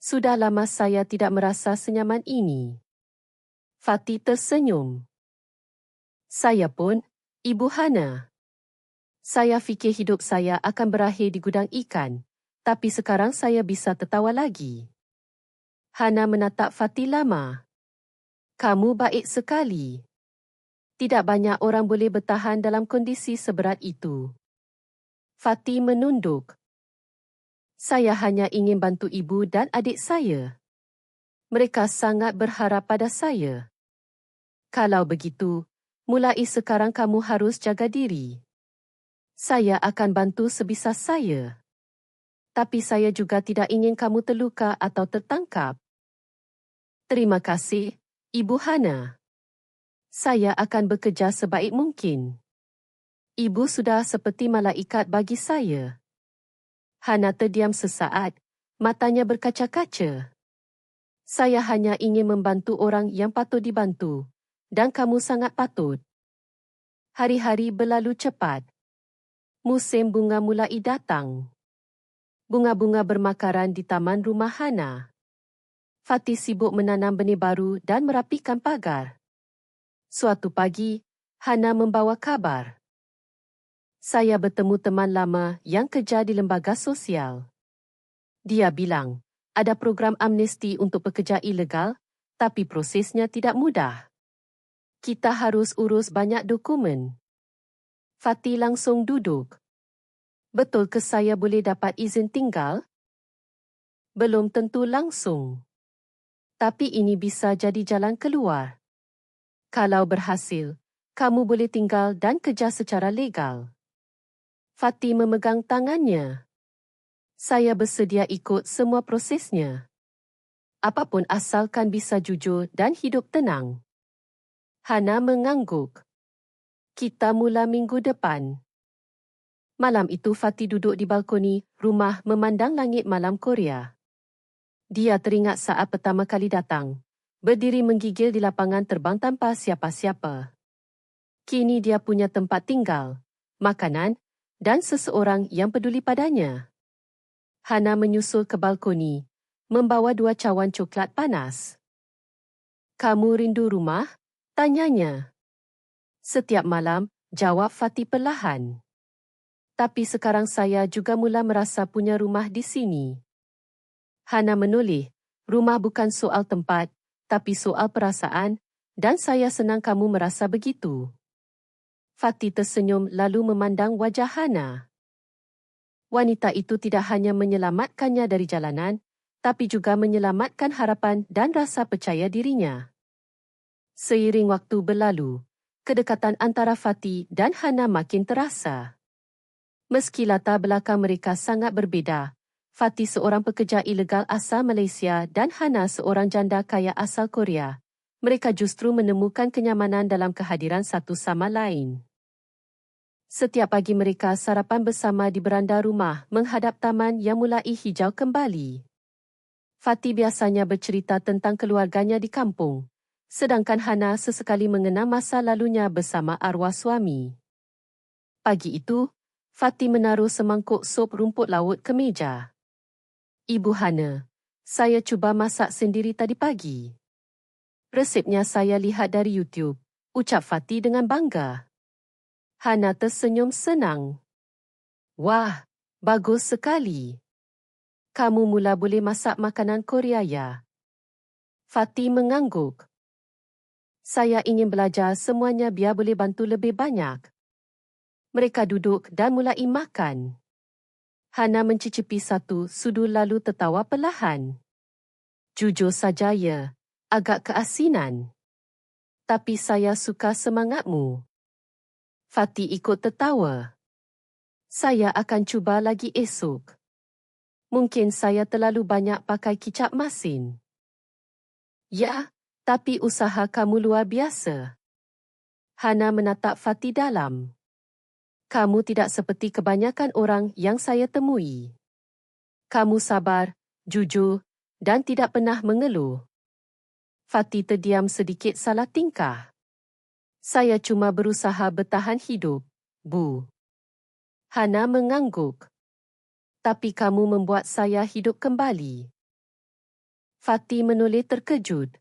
Sudah lama saya tidak merasa senyaman ini. Fatih tersenyum. Saya pun, Ibu Hana. Saya fikir hidup saya akan berakhir di gudang ikan, tapi sekarang saya bisa tertawa lagi. Hana menatap Fatih lama. Kamu baik sekali. Tidak banyak orang boleh bertahan dalam kondisi seberat itu. Fatih menunduk. Saya hanya ingin bantu ibu dan adik saya. Mereka sangat berharap pada saya. Kalau begitu, mulai sekarang kamu harus jaga diri. Saya akan bantu sebisa saya. Tapi saya juga tidak ingin kamu terluka atau tertangkap. Terima kasih, Ibu Hana. Saya akan bekerja sebaik mungkin. Ibu sudah seperti malaikat bagi saya. Hana terdiam sesaat, matanya berkaca-kaca. Saya hanya ingin membantu orang yang patut dibantu, dan kamu sangat patut. Hari-hari berlalu cepat. Musim bunga mulai datang. Bunga-bunga bermakaran di taman rumah Hana. Fatih sibuk menanam benih baru dan merapikan pagar. Suatu pagi, Hana membawa kabar. Saya bertemu teman lama yang kerja di lembaga sosial. Dia bilang, ada program amnesti untuk pekerja ilegal, tapi prosesnya tidak mudah. Kita harus urus banyak dokumen. Fatty langsung duduk. Betul ke saya boleh dapat izin tinggal? Belum tentu langsung. Tapi ini bisa jadi jalan keluar. Kalau berhasil, kamu boleh tinggal dan kerja secara legal. Fatty memegang tangannya. Saya bersedia ikut semua prosesnya. Apapun asalkan bisa jujur dan hidup tenang. Hana mengangguk. Kita mula minggu depan. Malam itu Fatty duduk di balkoni rumah memandang langit malam Korea. Dia teringat saat pertama kali datang, berdiri menggigil di lapangan terbang tanpa siapa-siapa. Kini dia punya tempat tinggal, makanan dan seseorang yang peduli padanya. Hana menyusul ke balkoni, membawa 2 cawan coklat panas. Kamu rindu rumah? Tanyanya. Setiap malam, jawab Fatty perlahan. Tapi sekarang saya juga mula merasa punya rumah di sini. Hana menoleh, rumah bukan soal tempat, tapi soal perasaan, dan saya senang kamu merasa begitu. Fatty tersenyum lalu memandang wajah Hana. Wanita itu tidak hanya menyelamatkannya dari jalanan, tapi juga menyelamatkan harapan dan rasa percaya dirinya. Seiring waktu berlalu, kedekatan antara Fatty dan Hana makin terasa. Meski latar belakang mereka sangat berbeza, Fatty seorang pekerja ilegal asal Malaysia dan Hana seorang janda kaya asal Korea, mereka justru menemukan kenyamanan dalam kehadiran satu sama lain. Setiap pagi mereka sarapan bersama di beranda rumah menghadap taman yang mulai hijau kembali. Fatty biasanya bercerita tentang keluarganya di kampung, sedangkan Hana sesekali mengenang masa lalunya bersama arwah suami. Pagi itu, Fatty menaruh semangkuk sup rumput laut ke meja. Ibu Hana, saya cuba masak sendiri tadi pagi. Resepnya saya lihat dari YouTube, ucap Fatty dengan bangga. Hana tersenyum senang. Wah, bagus sekali. Kamu mula boleh masak makanan Korea ya? Fatty mengangguk. Saya ingin belajar semuanya biar boleh bantu lebih banyak. Mereka duduk dan mulai makan. Hana mencicipi satu sudu lalu tertawa perlahan. Jujur saja ya, agak keasinan. Tapi saya suka semangatmu. Fatty ikut tertawa. Saya akan cuba lagi esok. Mungkin saya terlalu banyak pakai kicap masin. Ya, tapi usaha kamu luar biasa. Hana menatap Fatty dalam. Kamu tidak seperti kebanyakan orang yang saya temui. Kamu sabar, jujur, dan tidak pernah mengeluh. Fatty terdiam sedikit salah tingkah. Saya cuma berusaha bertahan hidup, Bu. Hana mengangguk. Tapi kamu membuat saya hidup kembali. Fatty menoleh terkejut.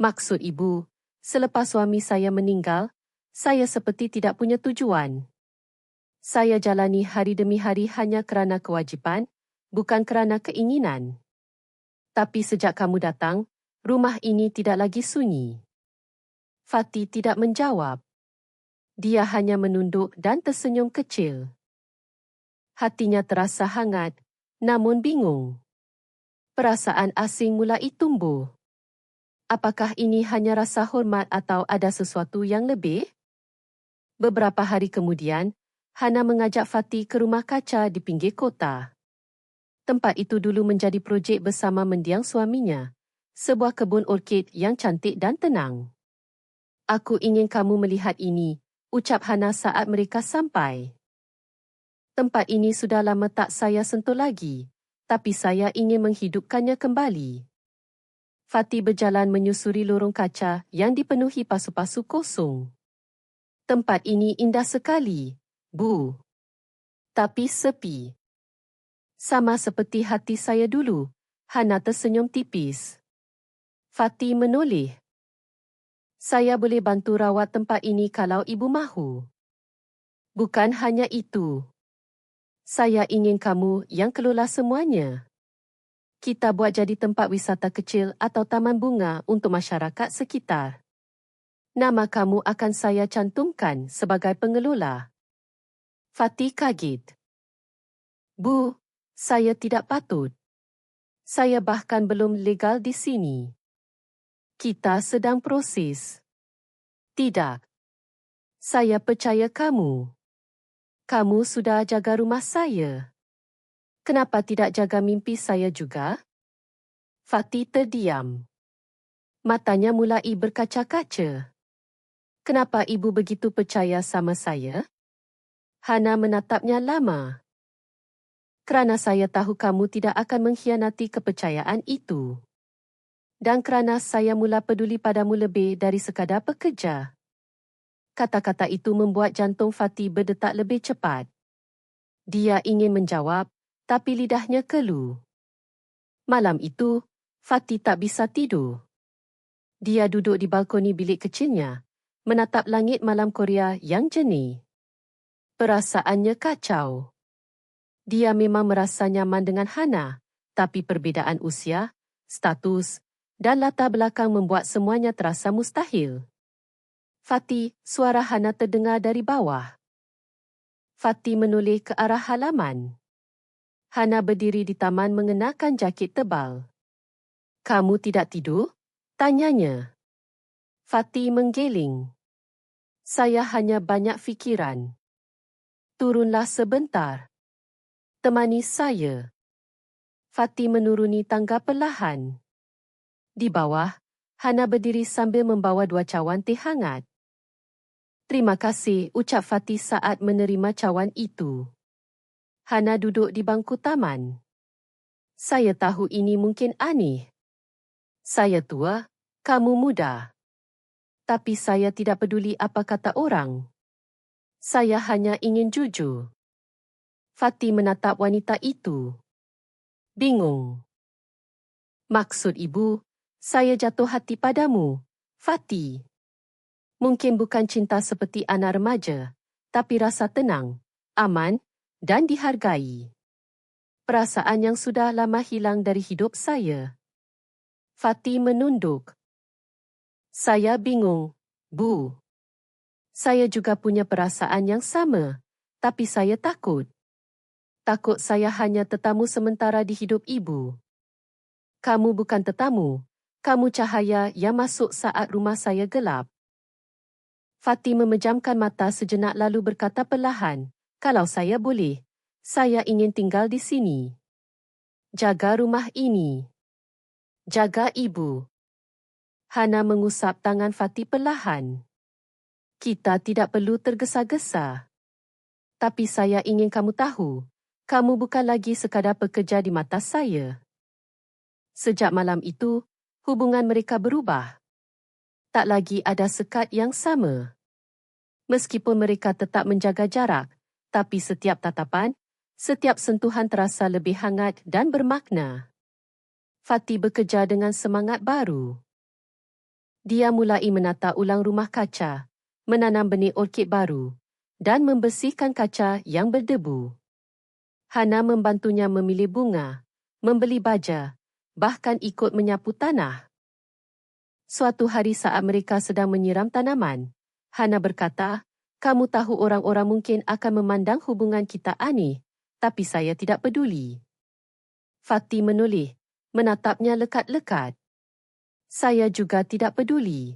Maksud ibu, selepas suami saya meninggal, saya seperti tidak punya tujuan. Saya jalani hari demi hari hanya kerana kewajipan, bukan kerana keinginan. Tapi sejak kamu datang, rumah ini tidak lagi sunyi. Fatty tidak menjawab. Dia hanya menunduk dan tersenyum kecil. Hatinya terasa hangat, namun bingung. Perasaan asing mulai tumbuh. Apakah ini hanya rasa hormat atau ada sesuatu yang lebih? Beberapa hari kemudian, Hana mengajak Fatty ke rumah kaca di pinggir kota. Tempat itu dulu menjadi projek bersama mendiang suaminya, sebuah kebun orkid yang cantik dan tenang. Aku ingin kamu melihat ini, ucap Hana saat mereka sampai. Tempat ini sudah lama tak saya sentuh lagi, tapi saya ingin menghidupkannya kembali. Fatty berjalan menyusuri lorong kaca yang dipenuhi pasu-pasu kosong. Tempat ini indah sekali, Bu. Tapi sepi. Sama seperti hati saya dulu, Hana tersenyum tipis. Fatty menoleh. Saya boleh bantu rawat tempat ini kalau ibu mahu. Bukan hanya itu. Saya ingin kamu yang kelola semuanya. Kita buat jadi tempat wisata kecil atau taman bunga untuk masyarakat sekitar. Nama kamu akan saya cantumkan sebagai pengelola. Fatih kaget. Bu, saya tidak patut. Saya bahkan belum legal di sini. Kita sedang proses. Tidak. Saya percaya kamu. Kamu sudah jaga rumah saya. Kenapa tidak jaga mimpi saya juga? Fatih terdiam. Matanya mulai berkaca-kaca. Kenapa ibu begitu percaya sama saya? Hana menatapnya lama. Kerana saya tahu kamu tidak akan mengkhianati kepercayaan itu. Dan kerana saya mula peduli padamu lebih dari sekadar pekerja. Kata-kata itu membuat jantung Fatih berdetak lebih cepat. Dia ingin menjawab, tapi lidahnya kelu. Malam itu, Fatih tak bisa tidur. Dia duduk di balkoni bilik kecilnya, menatap langit malam Korea yang jernih. Perasaannya kacau. Dia memang merasa nyaman dengan Hana, tapi perbezaan usia, status, dan latar belakang membuat semuanya terasa mustahil. Fatih, suara Hana terdengar dari bawah. Fatih menoleh ke arah halaman. Hana berdiri di taman mengenakan jaket tebal. Kamu tidak tidur? Tanyanya. Fatih menggeling. Saya hanya banyak fikiran. Turunlah sebentar. Temani saya. Fatih menuruni tangga perlahan. Di bawah, Hana berdiri sambil membawa 2 cawan teh hangat. Terima kasih, ucap Fatih saat menerima cawan itu. Hana duduk di bangku taman. Saya tahu ini mungkin aneh. Saya tua, kamu muda. Tapi saya tidak peduli apa kata orang. Saya hanya ingin jujur. Fatih menatap wanita itu. Bingung. Maksud ibu, saya jatuh hati padamu, Fatih. Mungkin bukan cinta seperti anak remaja, tapi rasa tenang, aman dan dihargai. Perasaan yang sudah lama hilang dari hidup saya. Fatih menunduk. Saya bingung, Bu. Saya juga punya perasaan yang sama, tapi saya takut. Takut saya hanya tetamu sementara di hidup ibu. Kamu bukan tetamu, kamu cahaya yang masuk saat rumah saya gelap. Fatih memejamkan mata sejenak lalu berkata perlahan, kalau saya boleh, saya ingin tinggal di sini. Jaga rumah ini. Jaga ibu. Hana mengusap tangan Fatih perlahan. Kita tidak perlu tergesa-gesa. Tapi saya ingin kamu tahu, kamu bukan lagi sekadar pekerja di mata saya. Sejak malam itu, hubungan mereka berubah. Tak lagi ada sekat yang sama. Meskipun mereka tetap menjaga jarak, tapi setiap tatapan, setiap sentuhan terasa lebih hangat dan bermakna. Fatih bekerja dengan semangat baru. Dia mulai menata ulang rumah kaca, menanam benih orkid baru, dan membersihkan kaca yang berdebu. Hana membantunya memilih bunga, membeli baja, bahkan ikut menyapu tanah. Suatu hari saat mereka sedang menyiram tanaman, Hana berkata, kamu tahu orang-orang mungkin akan memandang hubungan kita aneh, tapi saya tidak peduli. Fatih menoleh, menatapnya lekat-lekat. Saya juga tidak peduli.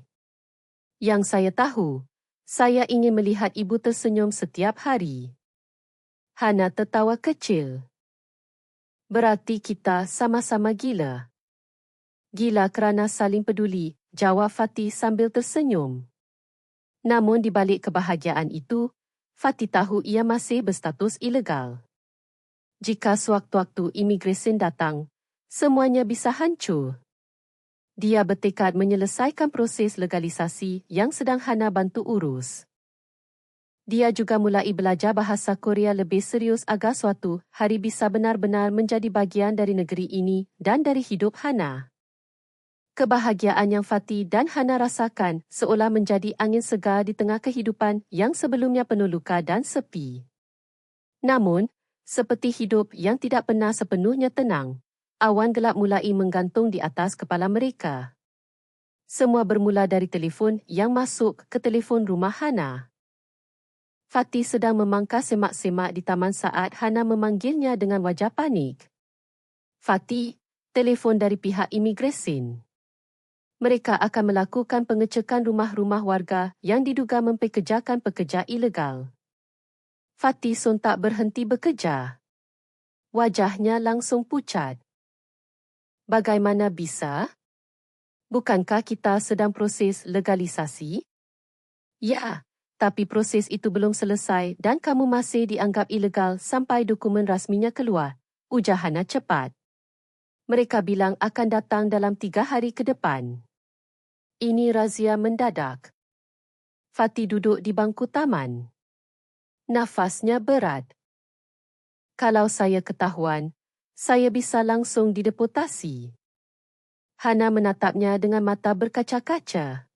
Yang saya tahu, saya ingin melihat ibu tersenyum setiap hari. Hana tertawa kecil. Berarti kita sama-sama gila. Gila kerana saling peduli, jawab Fatih sambil tersenyum. Namun di balik kebahagiaan itu, Fatih tahu ia masih berstatus ilegal. Jika sewaktu-waktu imigresen datang, semuanya bisa hancur. Dia bertekad menyelesaikan proses legalisasi yang sedang Hana bantu urus. Dia juga mulai belajar bahasa Korea lebih serius agar suatu hari bisa benar-benar menjadi bagian dari negeri ini dan dari hidup Hana. Kebahagiaan yang Fatih dan Hana rasakan seolah menjadi angin segar di tengah kehidupan yang sebelumnya penuh luka dan sepi. Namun, seperti hidup yang tidak pernah sepenuhnya tenang, awan gelap mulai menggantung di atas kepala mereka. Semua bermula dari telefon yang masuk ke telefon rumah Hana. Fatih sedang memangkas semak-semak di taman saat Hana memanggilnya dengan wajah panik. Fatih, telefon dari pihak imigresen. Mereka akan melakukan pengecekan rumah-rumah warga yang diduga mempekerjakan pekerja ilegal. Fatih sontak berhenti bekerja. Wajahnya langsung pucat. Bagaimana bisa? Bukankah kita sedang proses legalisasi? Ya, tapi proses itu belum selesai dan kamu masih dianggap ilegal sampai dokumen rasminya keluar, ujar Hana cepat. Mereka bilang akan datang dalam 3 hari ke depan. Ini razia mendadak. Fatih duduk di bangku taman. Nafasnya berat. Kalau saya ketahuan, saya bisa langsung dideportasi. Hana menatapnya dengan mata berkaca-kaca.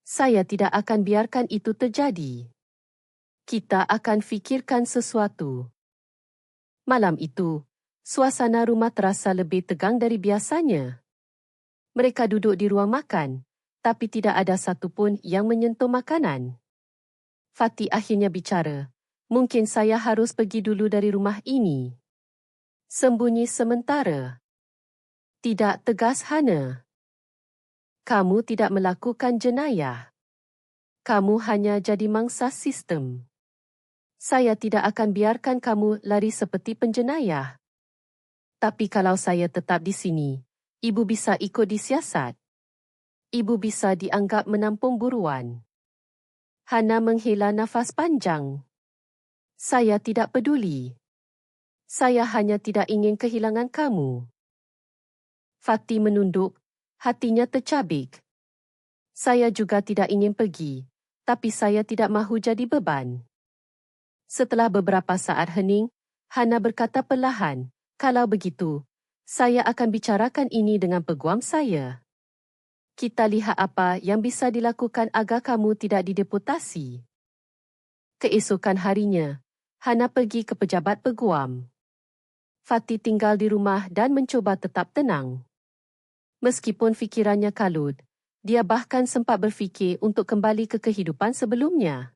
Saya tidak akan biarkan itu terjadi. Kita akan fikirkan sesuatu. Malam itu, suasana rumah terasa lebih tegang dari biasanya. Mereka duduk di ruang makan, tapi tidak ada satupun yang menyentuh makanan. Fatih akhirnya bicara, mungkin saya harus pergi dulu dari rumah ini. Sembunyi sementara. Tidak, tegas Hana. Kamu tidak melakukan jenayah. Kamu hanya jadi mangsa sistem. Saya tidak akan biarkan kamu lari seperti penjenayah. Tapi kalau saya tetap di sini, ibu bisa ikut disiasat. Ibu bisa dianggap menampung buruan. Hana menghela nafas panjang. Saya tidak peduli. Saya hanya tidak ingin kehilangan kamu. Fatih menunduk, hatinya tercabik. Saya juga tidak ingin pergi, tapi saya tidak mahu jadi beban. Setelah beberapa saat hening, Hana berkata perlahan, kalau begitu, saya akan bicarakan ini dengan peguam saya. Kita lihat apa yang bisa dilakukan agar kamu tidak dideportasi. Keesokan harinya, Hana pergi ke pejabat peguam. Fatih tinggal di rumah dan mencuba tetap tenang. Meskipun fikirannya kalut, dia bahkan sempat berfikir untuk kembali ke kehidupan sebelumnya.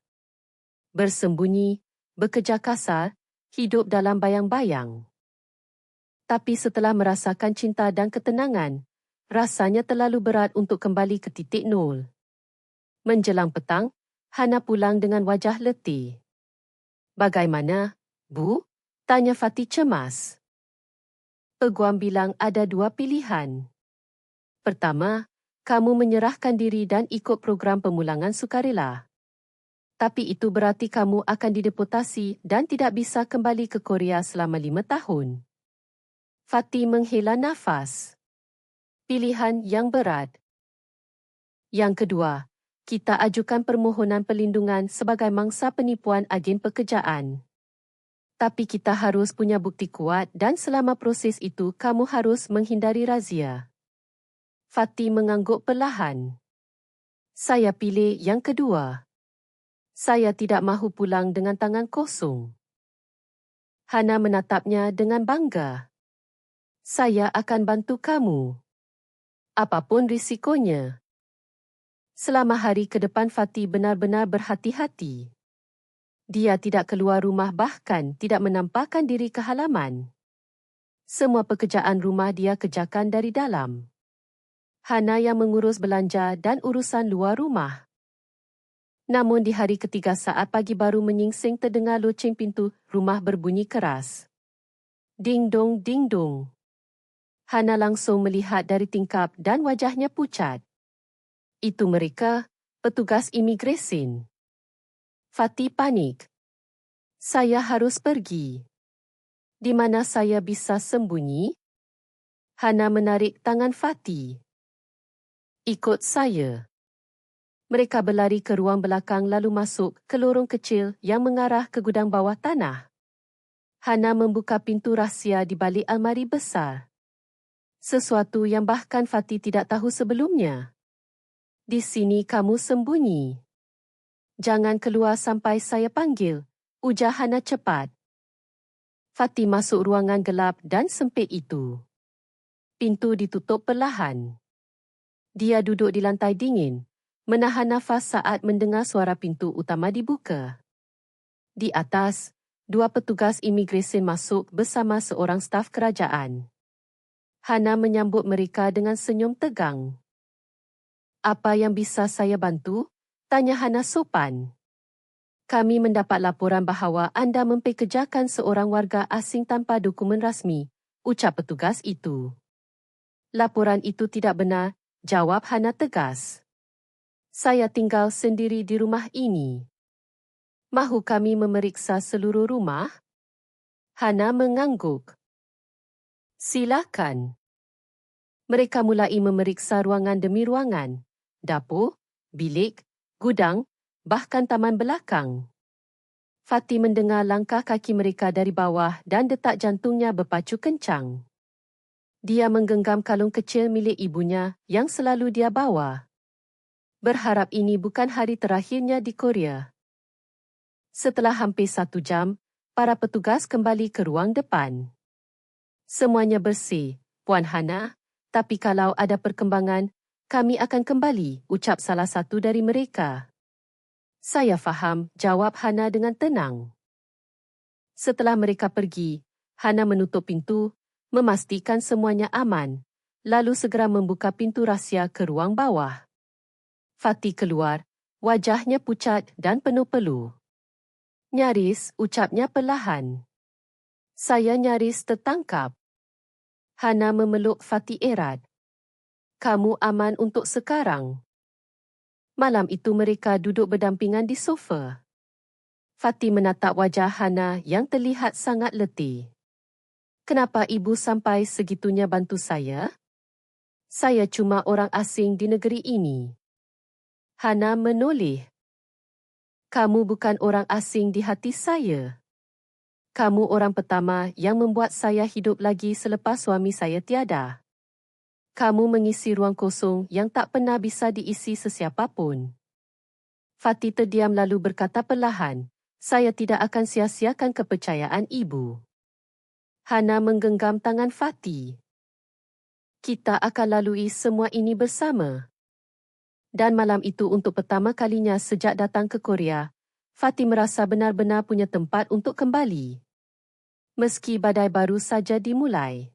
Bersembunyi, bekerja kasar, hidup dalam bayang-bayang. Tapi setelah merasakan cinta dan ketenangan, rasanya terlalu berat untuk kembali ke titik nol. Menjelang petang, Hana pulang dengan wajah letih. Bagaimana, Bu? Tanya Fatih cemas. Peguam bilang ada 2 pilihan. Pertama, kamu menyerahkan diri dan ikut program pemulangan sukarela. Tapi itu berarti kamu akan dideportasi dan tidak bisa kembali ke Korea selama 5 tahun. Fatih menghela nafas. Pilihan yang berat. Yang kedua, kita ajukan permohonan perlindungan sebagai mangsa penipuan agen pekerjaan. Tapi kita harus punya bukti kuat dan selama proses itu kamu harus menghindari razia. Fatih mengangguk perlahan. Saya pilih yang kedua. Saya tidak mahu pulang dengan tangan kosong. Hana menatapnya dengan bangga. Saya akan bantu kamu. Apapun risikonya. Selama hari ke depan Fatih benar-benar berhati-hati. Dia tidak keluar rumah bahkan tidak menampakkan diri ke halaman. Semua pekerjaan rumah dia kerjakan dari dalam. Hana yang mengurus belanja dan urusan luar rumah. Namun di hari ketiga saat pagi baru menyingsing terdengar loceng pintu rumah berbunyi keras. Ding dong, ding dong. Hana langsung melihat dari tingkap dan wajahnya pucat. Itu mereka, petugas imigresen. Fatih panik. Saya harus pergi. Di mana saya bisa sembunyi? Hana menarik tangan Fatih. Ikut saya. Mereka berlari ke ruang belakang lalu masuk ke lorong kecil yang mengarah ke gudang bawah tanah. Hana membuka pintu rahsia di balik almari besar. Sesuatu yang bahkan Fatih tidak tahu sebelumnya. Di sini kamu sembunyi. Jangan keluar sampai saya panggil, ujar Hana cepat. Fatih masuk ruangan gelap dan sempit itu. Pintu ditutup perlahan. Dia duduk di lantai dingin, menahan nafas saat mendengar suara pintu utama dibuka. Di atas, 2 petugas imigresen masuk bersama seorang staf kerajaan. Hana menyambut mereka dengan senyum tegang. Apa yang bisa saya bantu? Tanya Hana sopan. Kami mendapat laporan bahawa anda mempekerjakan seorang warga asing tanpa dokumen rasmi, ucap petugas itu. Laporan itu tidak benar, jawab Hana tegas. Saya tinggal sendiri di rumah ini. Mahu kami memeriksa seluruh rumah? Hana mengangguk. Silakan. Mereka mulai memeriksa ruangan demi ruangan, dapur, bilik, gudang, bahkan taman belakang. Fatih mendengar langkah kaki mereka dari bawah dan detak jantungnya berpacu kencang. Dia menggenggam kalung kecil milik ibunya yang selalu dia bawa. Berharap ini bukan hari terakhirnya di Korea. Setelah hampir 1 jam, para petugas kembali ke ruang depan. Semuanya bersih, Puan Hana, tapi kalau ada perkembangan, kami akan kembali, ucap salah satu dari mereka. Saya faham, jawab Hana dengan tenang. Setelah mereka pergi, Hana menutup pintu, memastikan semuanya aman, lalu segera membuka pintu rahsia ke ruang bawah. Fatih keluar, wajahnya pucat dan penuh peluh. Nyaris, ucapnya perlahan. Saya nyaris tertangkap. Hana memeluk Fatih erat. Kamu aman untuk sekarang. Malam itu mereka duduk berdampingan di sofa. Fatih menatap wajah Hana yang terlihat sangat letih. Kenapa ibu sampai segitunya bantu saya? Saya cuma orang asing di negeri ini. Hana menoleh. Kamu bukan orang asing di hati saya. Kamu orang pertama yang membuat saya hidup lagi selepas suami saya tiada. Kamu mengisi ruang kosong yang tak pernah bisa diisi sesiapa pun. Fatih terdiam lalu berkata perlahan, saya tidak akan sia-siakan kepercayaan ibu. Hana menggenggam tangan Fatih. Kita akan lalui semua ini bersama. Dan malam itu untuk pertama kalinya sejak datang ke Korea, Fatih merasa benar-benar punya tempat untuk kembali. Meski badai baru saja dimulai.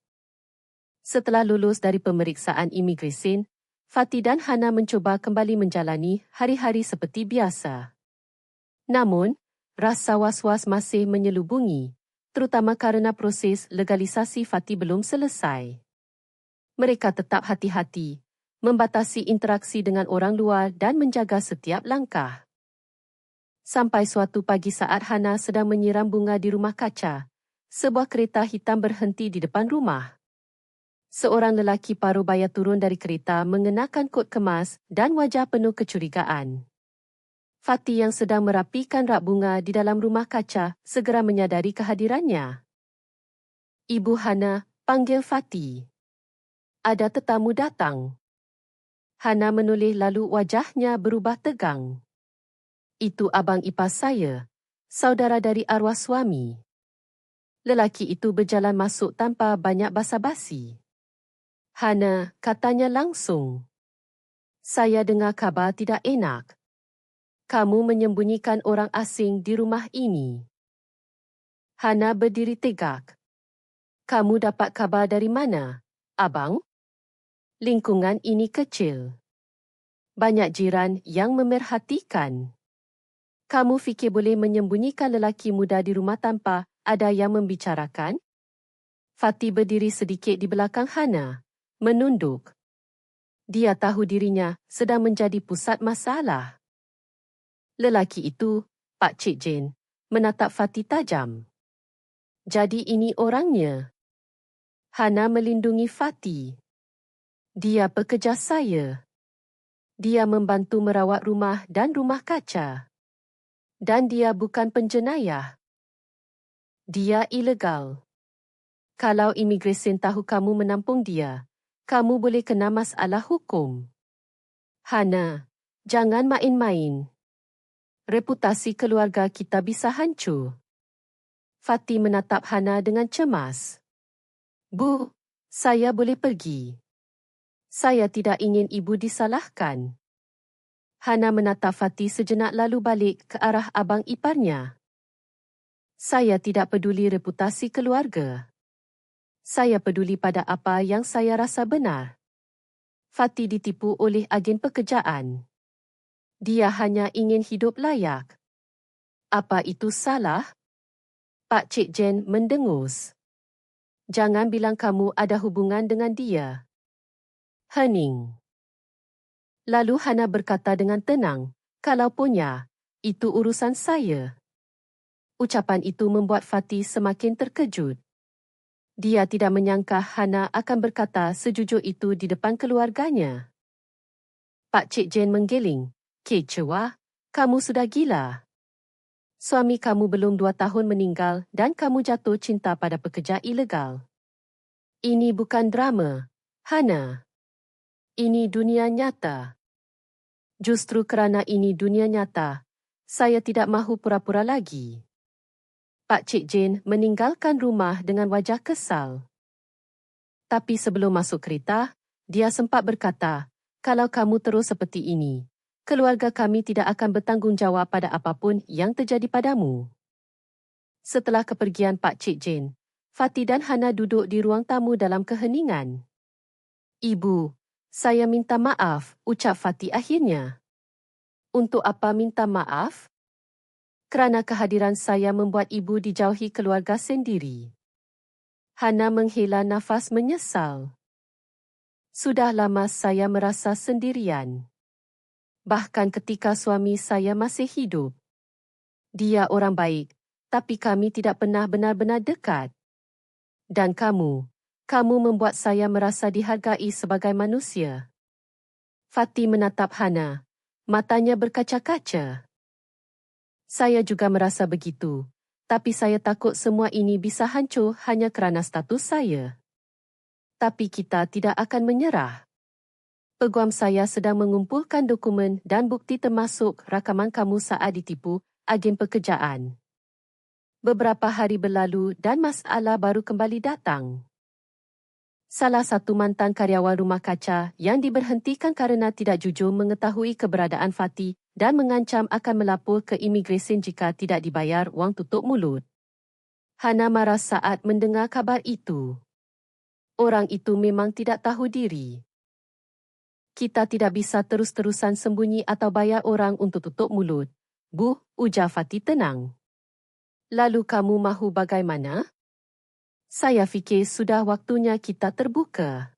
Setelah lulus dari pemeriksaan imigresen, Fatih dan Hana mencuba kembali menjalani hari-hari seperti biasa. Namun, rasa was-was masih menyelubungi, terutama kerana proses legalisasi Fatih belum selesai. Mereka tetap hati-hati, membatasi interaksi dengan orang luar dan menjaga setiap langkah. Sampai suatu pagi saat Hana sedang menyiram bunga di rumah kaca, sebuah kereta hitam berhenti di depan rumah. Seorang lelaki paruh baya turun dari kereta mengenakan kot kemas dan wajah penuh kecurigaan. Fatih yang sedang merapikan rak bunga di dalam rumah kaca segera menyadari kehadirannya. Ibu Hana, panggil Fatih. Ada tetamu datang. Hana menoleh lalu wajahnya berubah tegang. Itu abang ipar saya, saudara dari arwah suami. Lelaki itu berjalan masuk tanpa banyak basa-basi. Hana, katanya langsung. Saya dengar kabar tidak enak. Kamu menyembunyikan orang asing di rumah ini. Hana berdiri tegak. Kamu dapat kabar dari mana, abang? Lingkungan ini kecil. Banyak jiran yang memerhatikan. Kamu fikir boleh menyembunyikan lelaki muda di rumah tanpa ada yang membicarakan? Fatih berdiri sedikit di belakang Hana, menunduk. Dia tahu dirinya sedang menjadi pusat masalah. Lelaki itu, Pak Cik Jin, menatap Fatih tajam. Jadi ini orangnya. Hana melindungi Fatih. Dia pekerja saya. Dia membantu merawat rumah dan rumah kaca. Dan dia bukan penjenayah. Dia ilegal. Kalau imigresen tahu kamu menampung dia, kamu boleh kena masalah hukum. Hana, jangan main-main. Reputasi keluarga kita bisa hancur. Fatty menatap Hana dengan cemas. Bu, saya boleh pergi. Saya tidak ingin ibu disalahkan. Hana menatap Fatty sejenak lalu balik ke arah abang iparnya. Saya tidak peduli reputasi keluarga. Saya peduli pada apa yang saya rasa benar. Fatty ditipu oleh agen pekerjaan. Dia hanya ingin hidup layak. Apa itu salah? Pak Cik Jen mendengus. Jangan bilang kamu ada hubungan dengan dia. Hening. Lalu Hana berkata dengan tenang, kalau punya, itu urusan saya. Ucapan itu membuat Fatty semakin terkejut. Dia tidak menyangka Hana akan berkata sejujur itu di depan keluarganya. Pak Cik Jen menggeling. Kecewa, kamu sudah gila. Suami kamu belum 2 tahun meninggal dan kamu jatuh cinta pada pekerja ilegal. Ini bukan drama, Hana. Ini dunia nyata. Justru kerana ini dunia nyata, saya tidak mahu pura-pura lagi. Pak Cik Jen meninggalkan rumah dengan wajah kesal. Tapi sebelum masuk kereta, dia sempat berkata, kalau kamu terus seperti ini, keluarga kami tidak akan bertanggungjawab pada apapun yang terjadi padamu. Setelah kepergian Pak Cik Jen, Fatty dan Hana duduk di ruang tamu dalam keheningan. Ibu, saya minta maaf, ucap Fatty akhirnya. Untuk apa minta maaf? Kerana kehadiran saya membuat ibu dijauhi keluarga sendiri. Hana menghela nafas menyesal. Sudah lama saya merasa sendirian. Bahkan ketika suami saya masih hidup. Dia orang baik, tapi kami tidak pernah benar-benar dekat. Dan kamu membuat saya merasa dihargai sebagai manusia. Fatty menatap Hana, matanya berkaca-kaca. Saya juga merasa begitu, tapi saya takut semua ini bisa hancur hanya kerana status saya. Tapi kita tidak akan menyerah. Peguam saya sedang mengumpulkan dokumen dan bukti termasuk rakaman kamu saat ditipu agen pekerjaan. Beberapa hari berlalu dan masalah baru kembali datang. Salah satu mantan karyawan rumah kaca yang diberhentikan kerana tidak jujur mengetahui keberadaan Fatty dan mengancam akan melapor ke imigresen jika tidak dibayar wang tutup mulut. Hana marah saat mendengar kabar itu. Orang itu memang tidak tahu diri. Kita tidak bisa terus-terusan sembunyi atau bayar orang untuk tutup mulut. Bu, ujar Fatty tenang. Lalu kamu mahu bagaimana? Saya fikir sudah waktunya kita terbuka.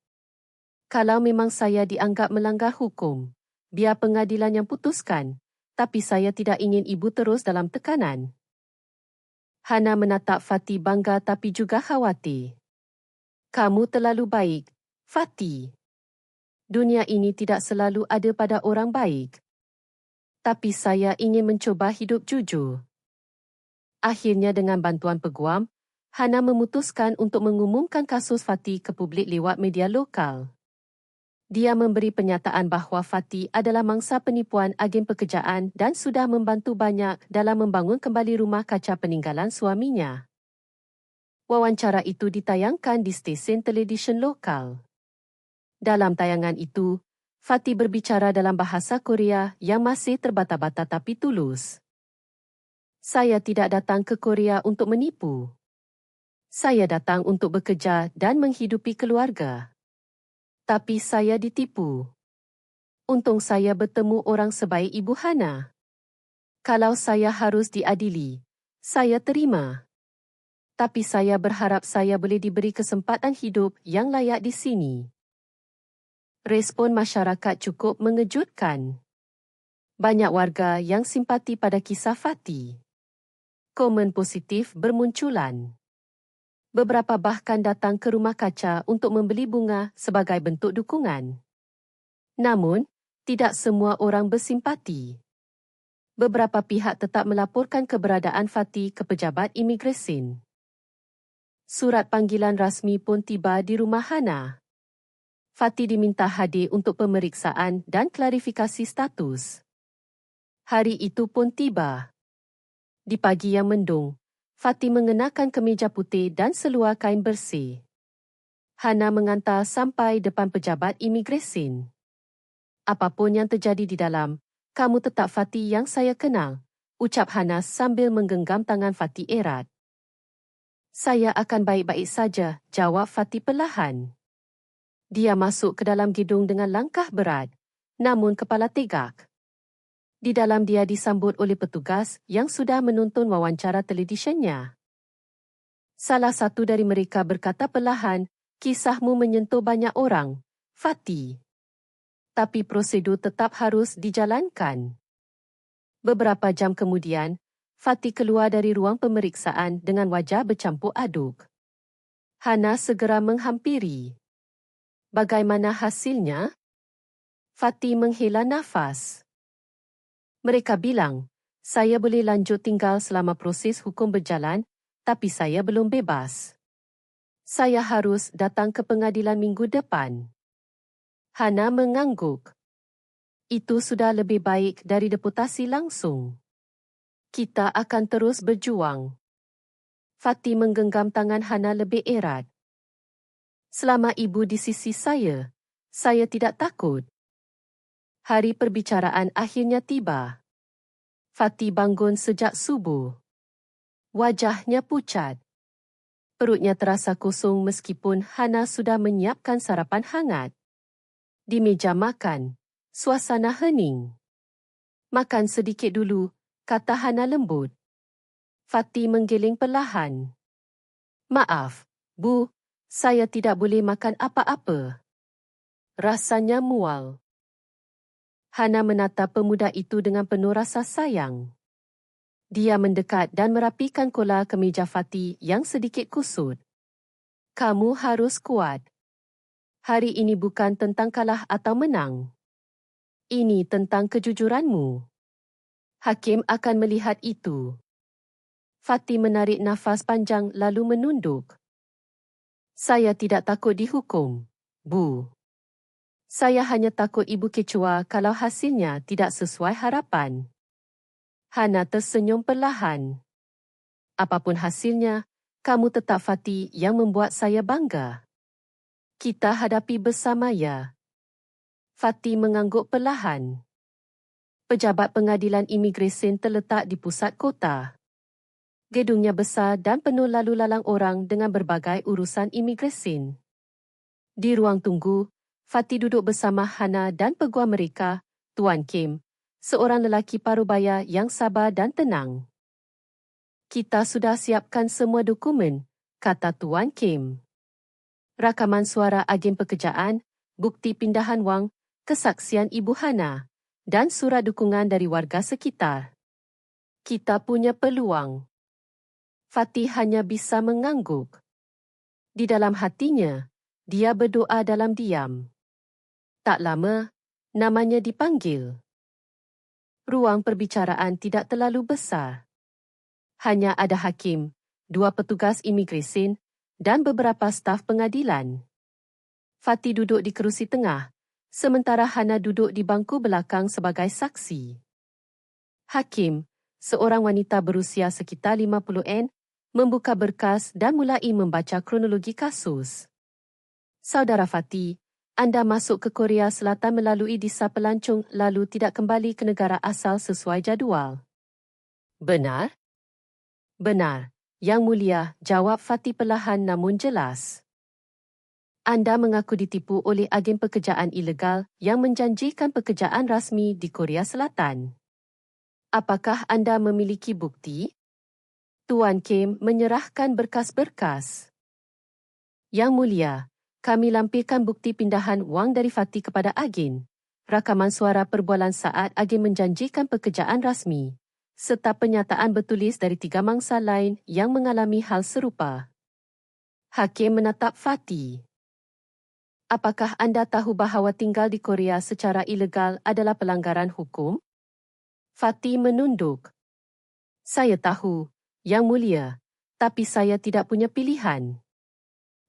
Kalau memang saya dianggap melanggar hukum, biar pengadilan yang putuskan, tapi saya tidak ingin ibu terus dalam tekanan. Hana menatap Fatty bangga tapi juga khawatir. Kamu terlalu baik, Fatty. Dunia ini tidak selalu ada pada orang baik. Tapi saya ingin mencuba hidup jujur. Akhirnya dengan bantuan peguam, Hana memutuskan untuk mengumumkan kasus Fatty ke publik lewat media lokal. Dia memberi pernyataan bahawa Fatty adalah mangsa penipuan agen pekerjaan dan sudah membantu banyak dalam membangun kembali rumah kaca peninggalan suaminya. Wawancara itu ditayangkan di stesen televisyen lokal. Dalam tayangan itu, Fatty berbicara dalam bahasa Korea yang masih terbata-bata tapi tulus. Saya tidak datang ke Korea untuk menipu. Saya datang untuk bekerja dan menghidupi keluarga. Tapi saya ditipu. Untung saya bertemu orang sebaik Ibu Hana. Kalau saya harus diadili, saya terima. Tapi saya berharap saya boleh diberi kesempatan hidup yang layak di sini. Respon masyarakat cukup mengejutkan. Banyak warga yang simpati pada kisah Fatty. Komen positif bermunculan. Beberapa bahkan datang ke rumah kaca untuk membeli bunga sebagai bentuk dukungan. Namun, tidak semua orang bersimpati. Beberapa pihak tetap melaporkan keberadaan Fatty ke pejabat imigresen. Surat panggilan rasmi pun tiba di rumah Hana. Fatty diminta hadir untuk pemeriksaan dan klarifikasi status. Hari itu pun tiba. Di pagi yang mendung, Fatty mengenakan kemeja putih dan seluar kain bersih. Hana mengantar sampai depan pejabat imigresen. Apapun yang terjadi di dalam, kamu tetap Fatty yang saya kenal, ucap Hana sambil menggenggam tangan Fatty erat. Saya akan baik-baik saja, jawab Fatty perlahan. Dia masuk ke dalam gedung dengan langkah berat, namun kepala tegak. Di dalam dia disambut oleh petugas yang sudah menonton wawancara televisyennya. Salah satu dari mereka berkata perlahan, kisahmu menyentuh banyak orang, Fatty. Tapi prosedur tetap harus dijalankan. Beberapa jam kemudian, Fatty keluar dari ruang pemeriksaan dengan wajah bercampur aduk. Hana segera menghampiri. Bagaimana hasilnya? Fatty menghela nafas. Mereka bilang, saya boleh lanjut tinggal selama proses hukum berjalan, tapi saya belum bebas. Saya harus datang ke pengadilan minggu depan. Hana mengangguk. Itu sudah lebih baik dari deputasi langsung. Kita akan terus berjuang. Fatty menggenggam tangan Hana lebih erat. Selama ibu di sisi saya tidak takut. Hari perbicaraan akhirnya tiba. Fatty bangun sejak subuh. Wajahnya pucat. Perutnya terasa kosong meskipun Hana sudah menyiapkan sarapan hangat. Di meja makan, suasana hening. Makan sedikit dulu, kata Hana lembut. Fatty menggeleng perlahan. Maaf, Bu, saya tidak boleh makan apa-apa. Rasanya mual. Hana menatap pemuda itu dengan penuh rasa sayang. Dia mendekat dan merapikan kola kemeja Fatty yang sedikit kusut. Kamu harus kuat. Hari ini bukan tentang kalah atau menang. Ini tentang kejujuranmu. Hakim akan melihat itu. Fatty menarik nafas panjang lalu menunduk. Saya tidak takut dihukum, Bu. Saya hanya takut ibu kecoa kalau hasilnya tidak sesuai harapan. Hana tersenyum perlahan. Apapun hasilnya, kamu tetap Fatty yang membuat saya bangga. Kita hadapi bersama ya. Fatty mengangguk perlahan. Pejabat pengadilan imigresen terletak di pusat kota. Gedungnya besar dan penuh lalu lalang orang dengan berbagai urusan imigresen. Di ruang tunggu, Fatty duduk bersama Hana dan peguam mereka, Tuan Kim, seorang lelaki parubaya yang sabar dan tenang. Kita sudah siapkan semua dokumen, kata Tuan Kim. Rakaman suara agen pekerjaan, bukti pindahan wang, kesaksian Ibu Hana, dan surat dukungan dari warga sekitar. Kita punya peluang. Fatty hanya bisa mengangguk. Di dalam hatinya, dia berdoa dalam diam. Tak lama, namanya dipanggil. Ruang perbicaraan tidak terlalu besar. Hanya ada hakim, 2 petugas imigresen dan beberapa staf pengadilan. Fatty duduk di kerusi tengah, sementara Hana duduk di bangku belakang sebagai saksi. Hakim, seorang wanita berusia sekitar 50-an, membuka berkas dan mulai membaca kronologi kasus. Saudara Fatty, Anda masuk ke Korea Selatan melalui Disa Pelancong lalu tidak kembali ke negara asal sesuai jadual. Benar? Benar, Yang Mulia, jawab Fatty perlahan namun jelas. Anda mengaku ditipu oleh agen pekerjaan ilegal yang menjanjikan pekerjaan rasmi di Korea Selatan. Apakah anda memiliki bukti? Tuan Kim menyerahkan berkas-berkas. Yang Mulia, kami lampirkan bukti pindahan wang dari Fatty kepada agen, rakaman suara perbualan saat agen menjanjikan pekerjaan rasmi, serta pernyataan bertulis dari 3 mangsa lain yang mengalami hal serupa. Hakim menatap Fatty. Apakah anda tahu bahawa tinggal di Korea secara ilegal adalah pelanggaran hukum? Fatty menunduk. Saya tahu, Yang Mulia, tapi saya tidak punya pilihan.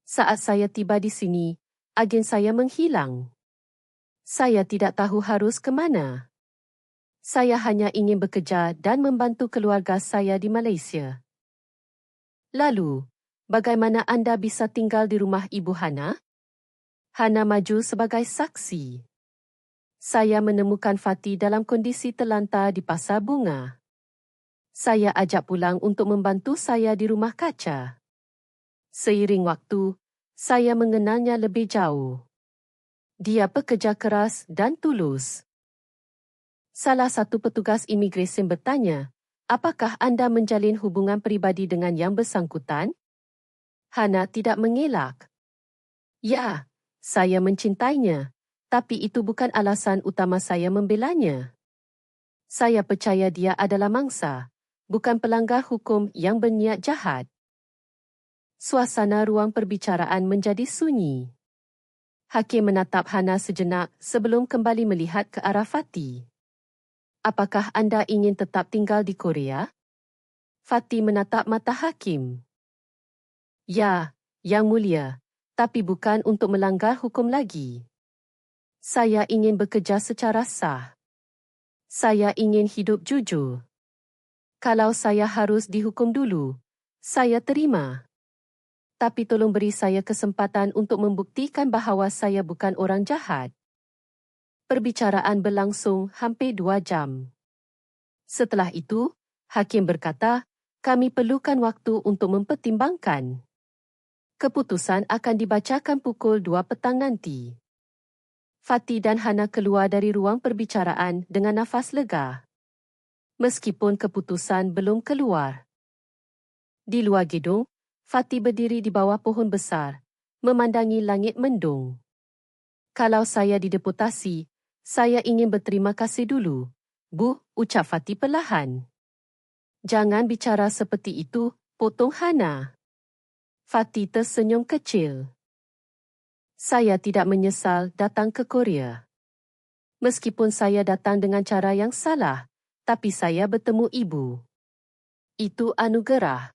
Saat saya tiba di sini, agen saya menghilang. Saya tidak tahu harus ke mana. Saya hanya ingin bekerja dan membantu keluarga saya di Malaysia. Lalu, bagaimana anda bisa tinggal di rumah Ibu Hana? Hana maju sebagai saksi. Saya menemukan Fati dalam kondisi terlantar di pasar bunga. Saya ajak pulang untuk membantu saya di rumah kaca. Seiring waktu, saya mengenalnya lebih jauh. Dia pekerja keras dan tulus. Salah satu petugas imigresen bertanya, apakah anda menjalin hubungan peribadi dengan yang bersangkutan? Hana tidak mengelak. Ya, saya mencintainya, tapi itu bukan alasan utama saya membelanya. Saya percaya dia adalah mangsa, bukan pelanggar hukum yang berniat jahat. Suasana ruang perbicaraan menjadi sunyi. Hakim menatap Hana sejenak sebelum kembali melihat ke arah Fati. Apakah anda ingin tetap tinggal di Korea? Fati menatap mata Hakim. Ya, Yang Mulia, tapi bukan untuk melanggar hukum lagi. Saya ingin bekerja secara sah. Saya ingin hidup jujur. Kalau saya harus dihukum dulu, saya terima. Tapi tolong beri saya kesempatan untuk membuktikan bahawa saya bukan orang jahat. Perbicaraan berlangsung hampir 2 jam. Setelah itu, Hakim berkata, kami perlukan waktu untuk mempertimbangkan. Keputusan akan dibacakan pukul 2 petang nanti. Fati dan Hana keluar dari ruang perbicaraan dengan nafas lega. Meskipun keputusan belum keluar. Di luar gedung, Fati berdiri di bawah pohon besar, memandangi langit mendung. Kalau saya dideputasi, saya ingin berterima kasih dulu, Bu, ucap Fati perlahan. Jangan bicara seperti itu, potong Hana. Fati tersenyum kecil. Saya tidak menyesal datang ke Korea. Meskipun saya datang dengan cara yang salah, tapi saya bertemu ibu. Itu anugerah.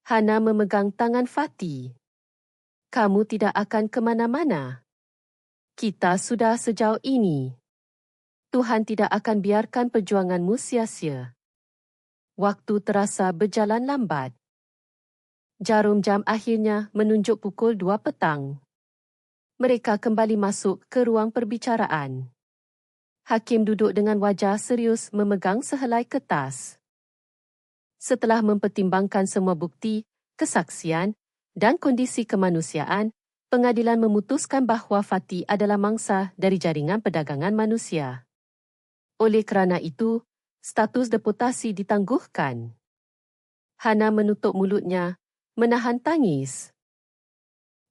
Hana memegang tangan Fati. Kamu tidak akan ke mana-mana. Kita sudah sejauh ini. Tuhan tidak akan biarkan perjuanganmu sia-sia. Waktu terasa berjalan lambat. Jarum jam akhirnya menunjuk pukul 2 petang. Mereka kembali masuk ke ruang perbicaraan. Hakim duduk dengan wajah serius memegang sehelai kertas. Setelah mempertimbangkan semua bukti, kesaksian dan kondisi kemanusiaan, pengadilan memutuskan bahawa Fati adalah mangsa dari jaringan perdagangan manusia. Oleh kerana itu, status deportasi ditangguhkan. Hana menutup mulutnya, menahan tangis.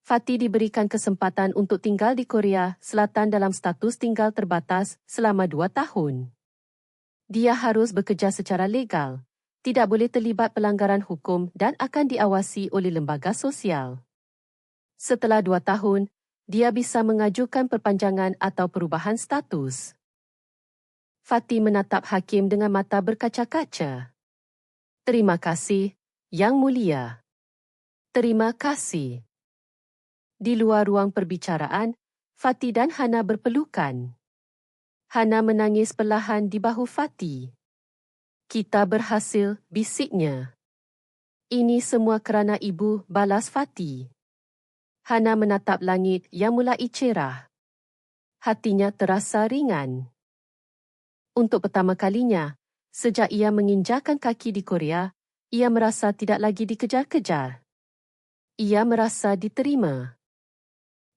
Fati diberikan kesempatan untuk tinggal di Korea Selatan dalam status tinggal terbatas selama 2 tahun. Dia harus bekerja secara legal, tidak boleh terlibat pelanggaran hukum dan akan diawasi oleh lembaga sosial. Setelah 2 tahun, dia bisa mengajukan perpanjangan atau perubahan status. Fati menatap Hakim dengan mata berkaca-kaca. Terima kasih, Yang Mulia. Terima kasih. Di luar ruang perbicaraan, Fati dan Hana berpelukan. Hana menangis perlahan di bahu Fati. Kita berhasil, bisiknya. Ini semua kerana ibu, balas Fati. Hana menatap langit yang mulai cerah. Hatinya terasa ringan. Untuk pertama kalinya, sejak ia menginjakan kaki di Korea, ia merasa tidak lagi dikejar-kejar. Ia merasa diterima.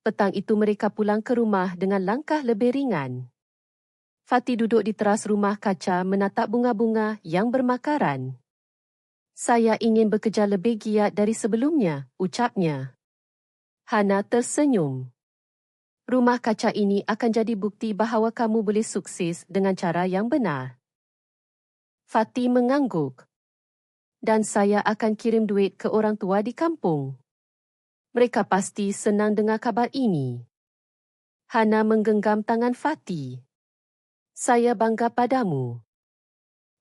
Petang itu mereka pulang ke rumah dengan langkah lebih ringan. Fati duduk di teras rumah kaca menatap bunga-bunga yang bermakaran. Saya ingin bekerja lebih giat dari sebelumnya, ucapnya. Hana tersenyum. Rumah kaca ini akan jadi bukti bahawa kamu boleh sukses dengan cara yang benar. Fati mengangguk. Dan saya akan kirim duit ke orang tua di kampung. Mereka pasti senang dengar kabar ini. Hana menggenggam tangan Fati. Saya bangga padamu.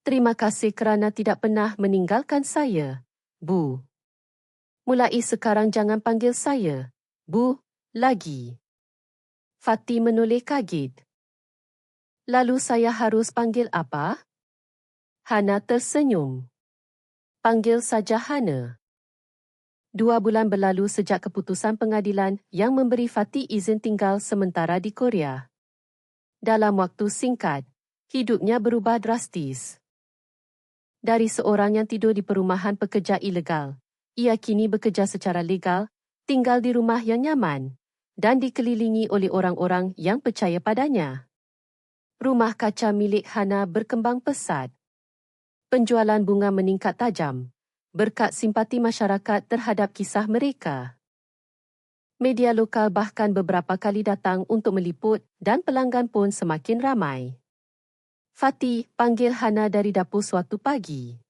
Terima kasih kerana tidak pernah meninggalkan saya, Bu. Mulai sekarang jangan panggil saya, Bu, Lagi. Fatty menoleh kaget. Lalu saya harus panggil apa? Hana tersenyum. Panggil saja Hana. 2 bulan berlalu sejak keputusan pengadilan yang memberi Fatty izin tinggal sementara di Korea. Dalam waktu singkat, hidupnya berubah drastis. Dari seorang yang tidur di perumahan pekerja ilegal, ia kini bekerja secara legal, tinggal di rumah yang nyaman, dan dikelilingi oleh orang-orang yang percaya padanya. Rumah kaca milik Hana berkembang pesat. Penjualan bunga meningkat tajam, berkat simpati masyarakat terhadap kisah mereka. Media lokal bahkan beberapa kali datang untuk meliput dan pelanggan pun semakin ramai. Fatty panggil Hana dari dapur suatu pagi.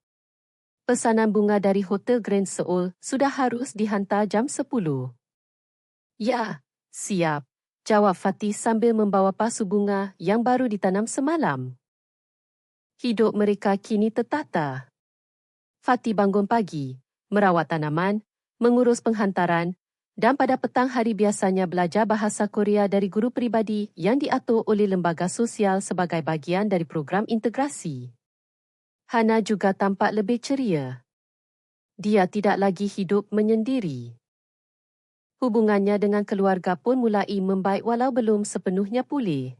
Pesanan bunga dari Hotel Grand Seoul sudah harus dihantar jam 10. Ya, siap, jawab Fatty sambil membawa pasu bunga yang baru ditanam semalam. Hidup mereka kini tertata. Fatty bangun pagi, merawat tanaman, mengurus penghantaran, dan pada petang hari biasanya belajar bahasa Korea dari guru peribadi yang diatur oleh lembaga sosial sebagai bahagian dari program integrasi. Hana juga tampak lebih ceria. Dia tidak lagi hidup menyendiri. Hubungannya dengan keluarga pun mulai membaik walau belum sepenuhnya pulih.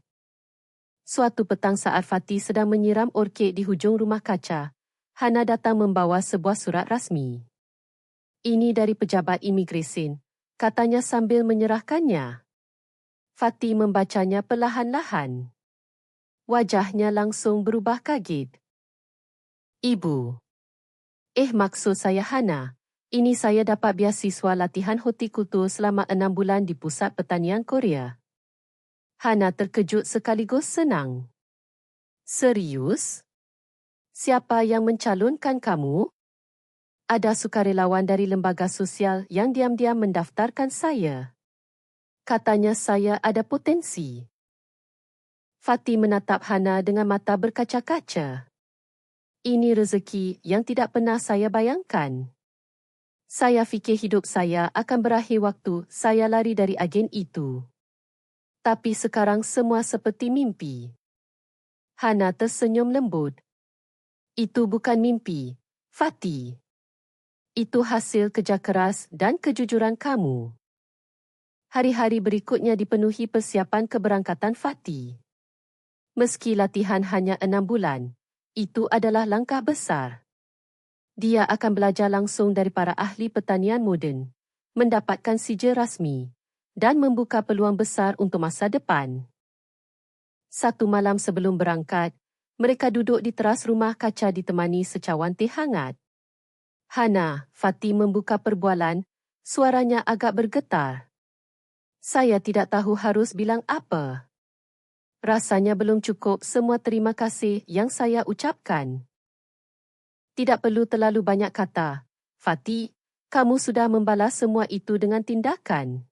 Suatu petang saat Fatty sedang menyiram orkid di hujung rumah kaca, Hana datang membawa sebuah surat rasmi. Ini dari pejabat imigresen, katanya sambil menyerahkannya. Fatty membacanya perlahan-lahan. Wajahnya langsung berubah kaget. Ibu. Maksud saya Hana. Ini saya dapat beasiswa latihan hortikultur selama 6 bulan di Pusat Pertanian Korea. Hana terkejut sekaligus senang. Serius? Siapa yang mencalonkan kamu? Ada sukarelawan dari lembaga sosial yang diam-diam mendaftarkan saya. Katanya saya ada potensi. Fatty menatap Hana dengan mata berkaca-kaca. Ini rezeki yang tidak pernah saya bayangkan. Saya fikir hidup saya akan berakhir waktu saya lari dari agen itu. Tapi sekarang semua seperti mimpi. Hana tersenyum lembut. Itu bukan mimpi, Fatty. Itu hasil kerja keras dan kejujuran kamu. Hari-hari berikutnya dipenuhi persiapan keberangkatan Fatty. Meski latihan hanya 6 bulan, itu adalah langkah besar. Dia akan belajar langsung dari para ahli pertanian moden, mendapatkan sijil rasmi, dan membuka peluang besar untuk masa depan. Satu malam sebelum berangkat, mereka duduk di teras rumah kaca ditemani secawan teh hangat. Hana, Fatty membuka perbualan, suaranya agak bergetar. Saya tidak tahu harus bilang apa. Rasanya belum cukup semua terima kasih yang saya ucapkan. Tidak perlu terlalu banyak kata. Fatty, kamu sudah membalas semua itu dengan tindakan.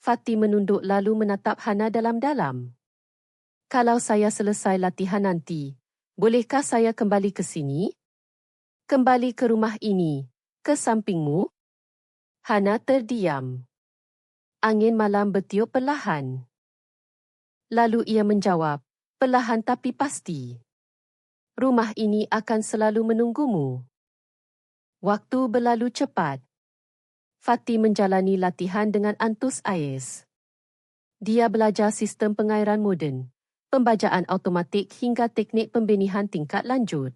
Fatty menunduk lalu menatap Hana dalam-dalam. Kalau saya selesai latihan nanti, bolehkah saya kembali ke sini? Kembali ke rumah ini, ke sampingmu? Hana terdiam. Angin malam bertiup perlahan. Lalu ia menjawab, perlahan tapi pasti. Rumah ini akan selalu menunggumu. Waktu berlalu cepat. Fatty menjalani latihan dengan antus ais. Dia belajar sistem pengairan moden, pembajaan automatik hingga teknik pembenihan tingkat lanjut.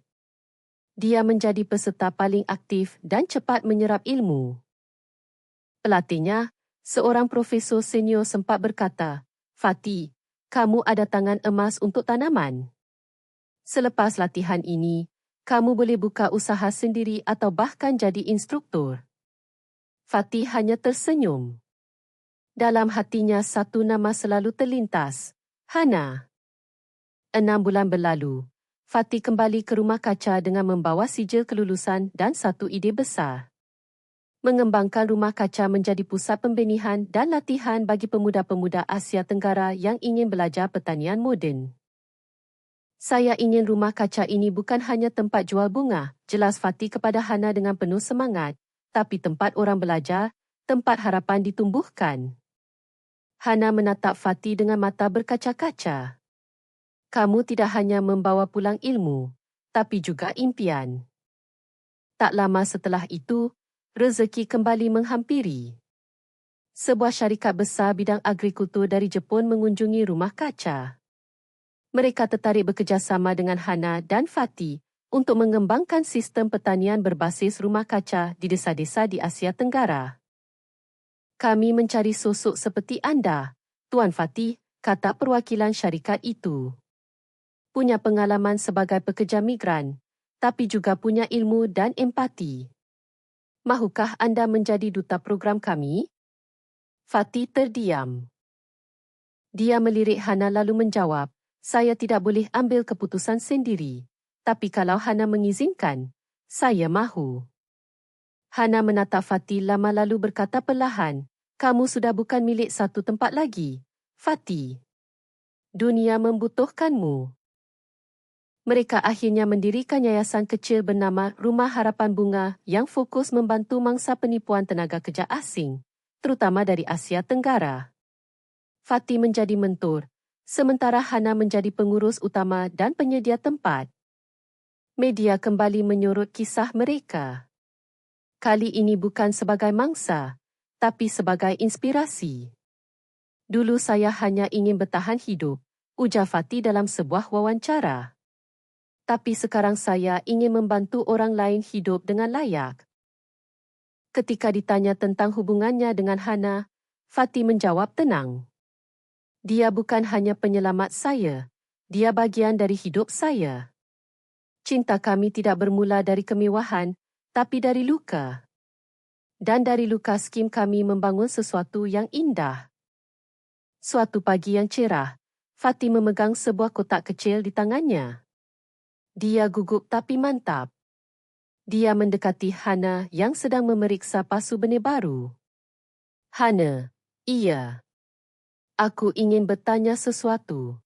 Dia menjadi peserta paling aktif dan cepat menyerap ilmu. Pelatihnya, seorang profesor senior sempat berkata, Fatty, kamu ada tangan emas untuk tanaman. Selepas latihan ini, kamu boleh buka usaha sendiri atau bahkan jadi instruktur. Fatty hanya tersenyum. Dalam hatinya satu nama selalu terlintas, Hana. 6 bulan berlalu, Fatty kembali ke rumah kaca dengan membawa sijil kelulusan dan satu ide besar. Mengembangkan rumah kaca menjadi pusat pembenihan dan latihan bagi pemuda-pemuda Asia Tenggara yang ingin belajar pertanian moden. Saya ingin rumah kaca ini bukan hanya tempat jual bunga, jelas Fatty kepada Hana dengan penuh semangat, tapi tempat orang belajar, tempat harapan ditumbuhkan. Hana menatap Fatih dengan mata berkaca-kaca. Kamu tidak hanya membawa pulang ilmu, tapi juga impian. Tak lama setelah itu, rezeki kembali menghampiri. Sebuah syarikat besar bidang agrikultur dari Jepun mengunjungi rumah kaca. Mereka tertarik bekerjasama dengan Hana dan Fatih untuk mengembangkan sistem pertanian berbasis rumah kaca di desa-desa di Asia Tenggara. Kami mencari sosok seperti anda, Tuan Fatih, kata perwakilan syarikat itu. Punya pengalaman sebagai pekerja migran, tapi juga punya ilmu dan empati. Mahukah anda menjadi duta program kami? Fatih terdiam. Dia melirik Hana lalu menjawab, saya tidak boleh ambil keputusan sendiri, tapi kalau Hana mengizinkan, saya mahu. Hana menatap Fatih lama lalu berkata perlahan, kamu sudah bukan milik satu tempat lagi, Fatih. Dunia membutuhkanmu. Mereka akhirnya mendirikan yayasan kecil bernama Rumah Harapan Bunga yang fokus membantu mangsa penipuan tenaga kerja asing, terutama dari Asia Tenggara. Fatih menjadi mentor, sementara Hana menjadi pengurus utama dan penyedia tempat. Media kembali menyorot kisah mereka. Kali ini bukan sebagai mangsa, tapi sebagai inspirasi. Dulu saya hanya ingin bertahan hidup, ujar Fatih dalam sebuah wawancara. Tapi sekarang saya ingin membantu orang lain hidup dengan layak. Ketika ditanya tentang hubungannya dengan Hana, Fatih menjawab tenang. Dia bukan hanya penyelamat saya, dia bagian dari hidup saya. Cinta kami tidak bermula dari kemewahan, tapi dari luka. Dan dari luka skim kami membangun sesuatu yang indah. Suatu pagi yang cerah, Fatih memegang sebuah kotak kecil di tangannya. Dia gugup tapi mantap. Dia mendekati Hana yang sedang memeriksa pasu benih baru. Hana, iya. Aku ingin bertanya sesuatu.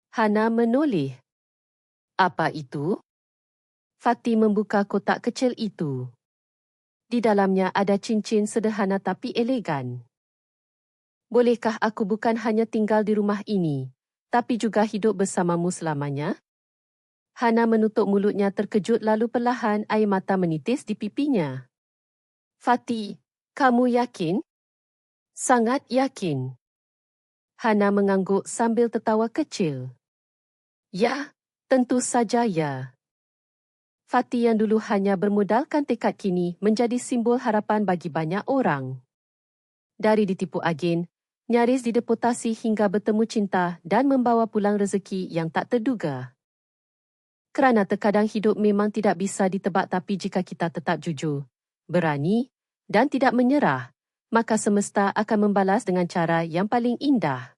Hana menoleh. Apa itu? Fatih membuka kotak kecil itu. Di dalamnya ada cincin sederhana tapi elegan. Bolehkah aku bukan hanya tinggal di rumah ini, tapi juga hidup bersamamu selamanya? Hana menutup mulutnya terkejut lalu perlahan air mata menitis di pipinya. Fatih, kamu yakin? Sangat yakin. Hana mengangguk sambil tertawa kecil. Ya, tentu saja ya. Fatih yang dulu hanya bermodalkan tekad kini menjadi simbol harapan bagi banyak orang. Dari ditipu agen, nyaris dideportasi hingga bertemu cinta dan membawa pulang rezeki yang tak terduga. Kerana terkadang hidup memang tidak bisa ditebak, tapi jika kita tetap jujur, berani dan tidak menyerah, maka semesta akan membalas dengan cara yang paling indah.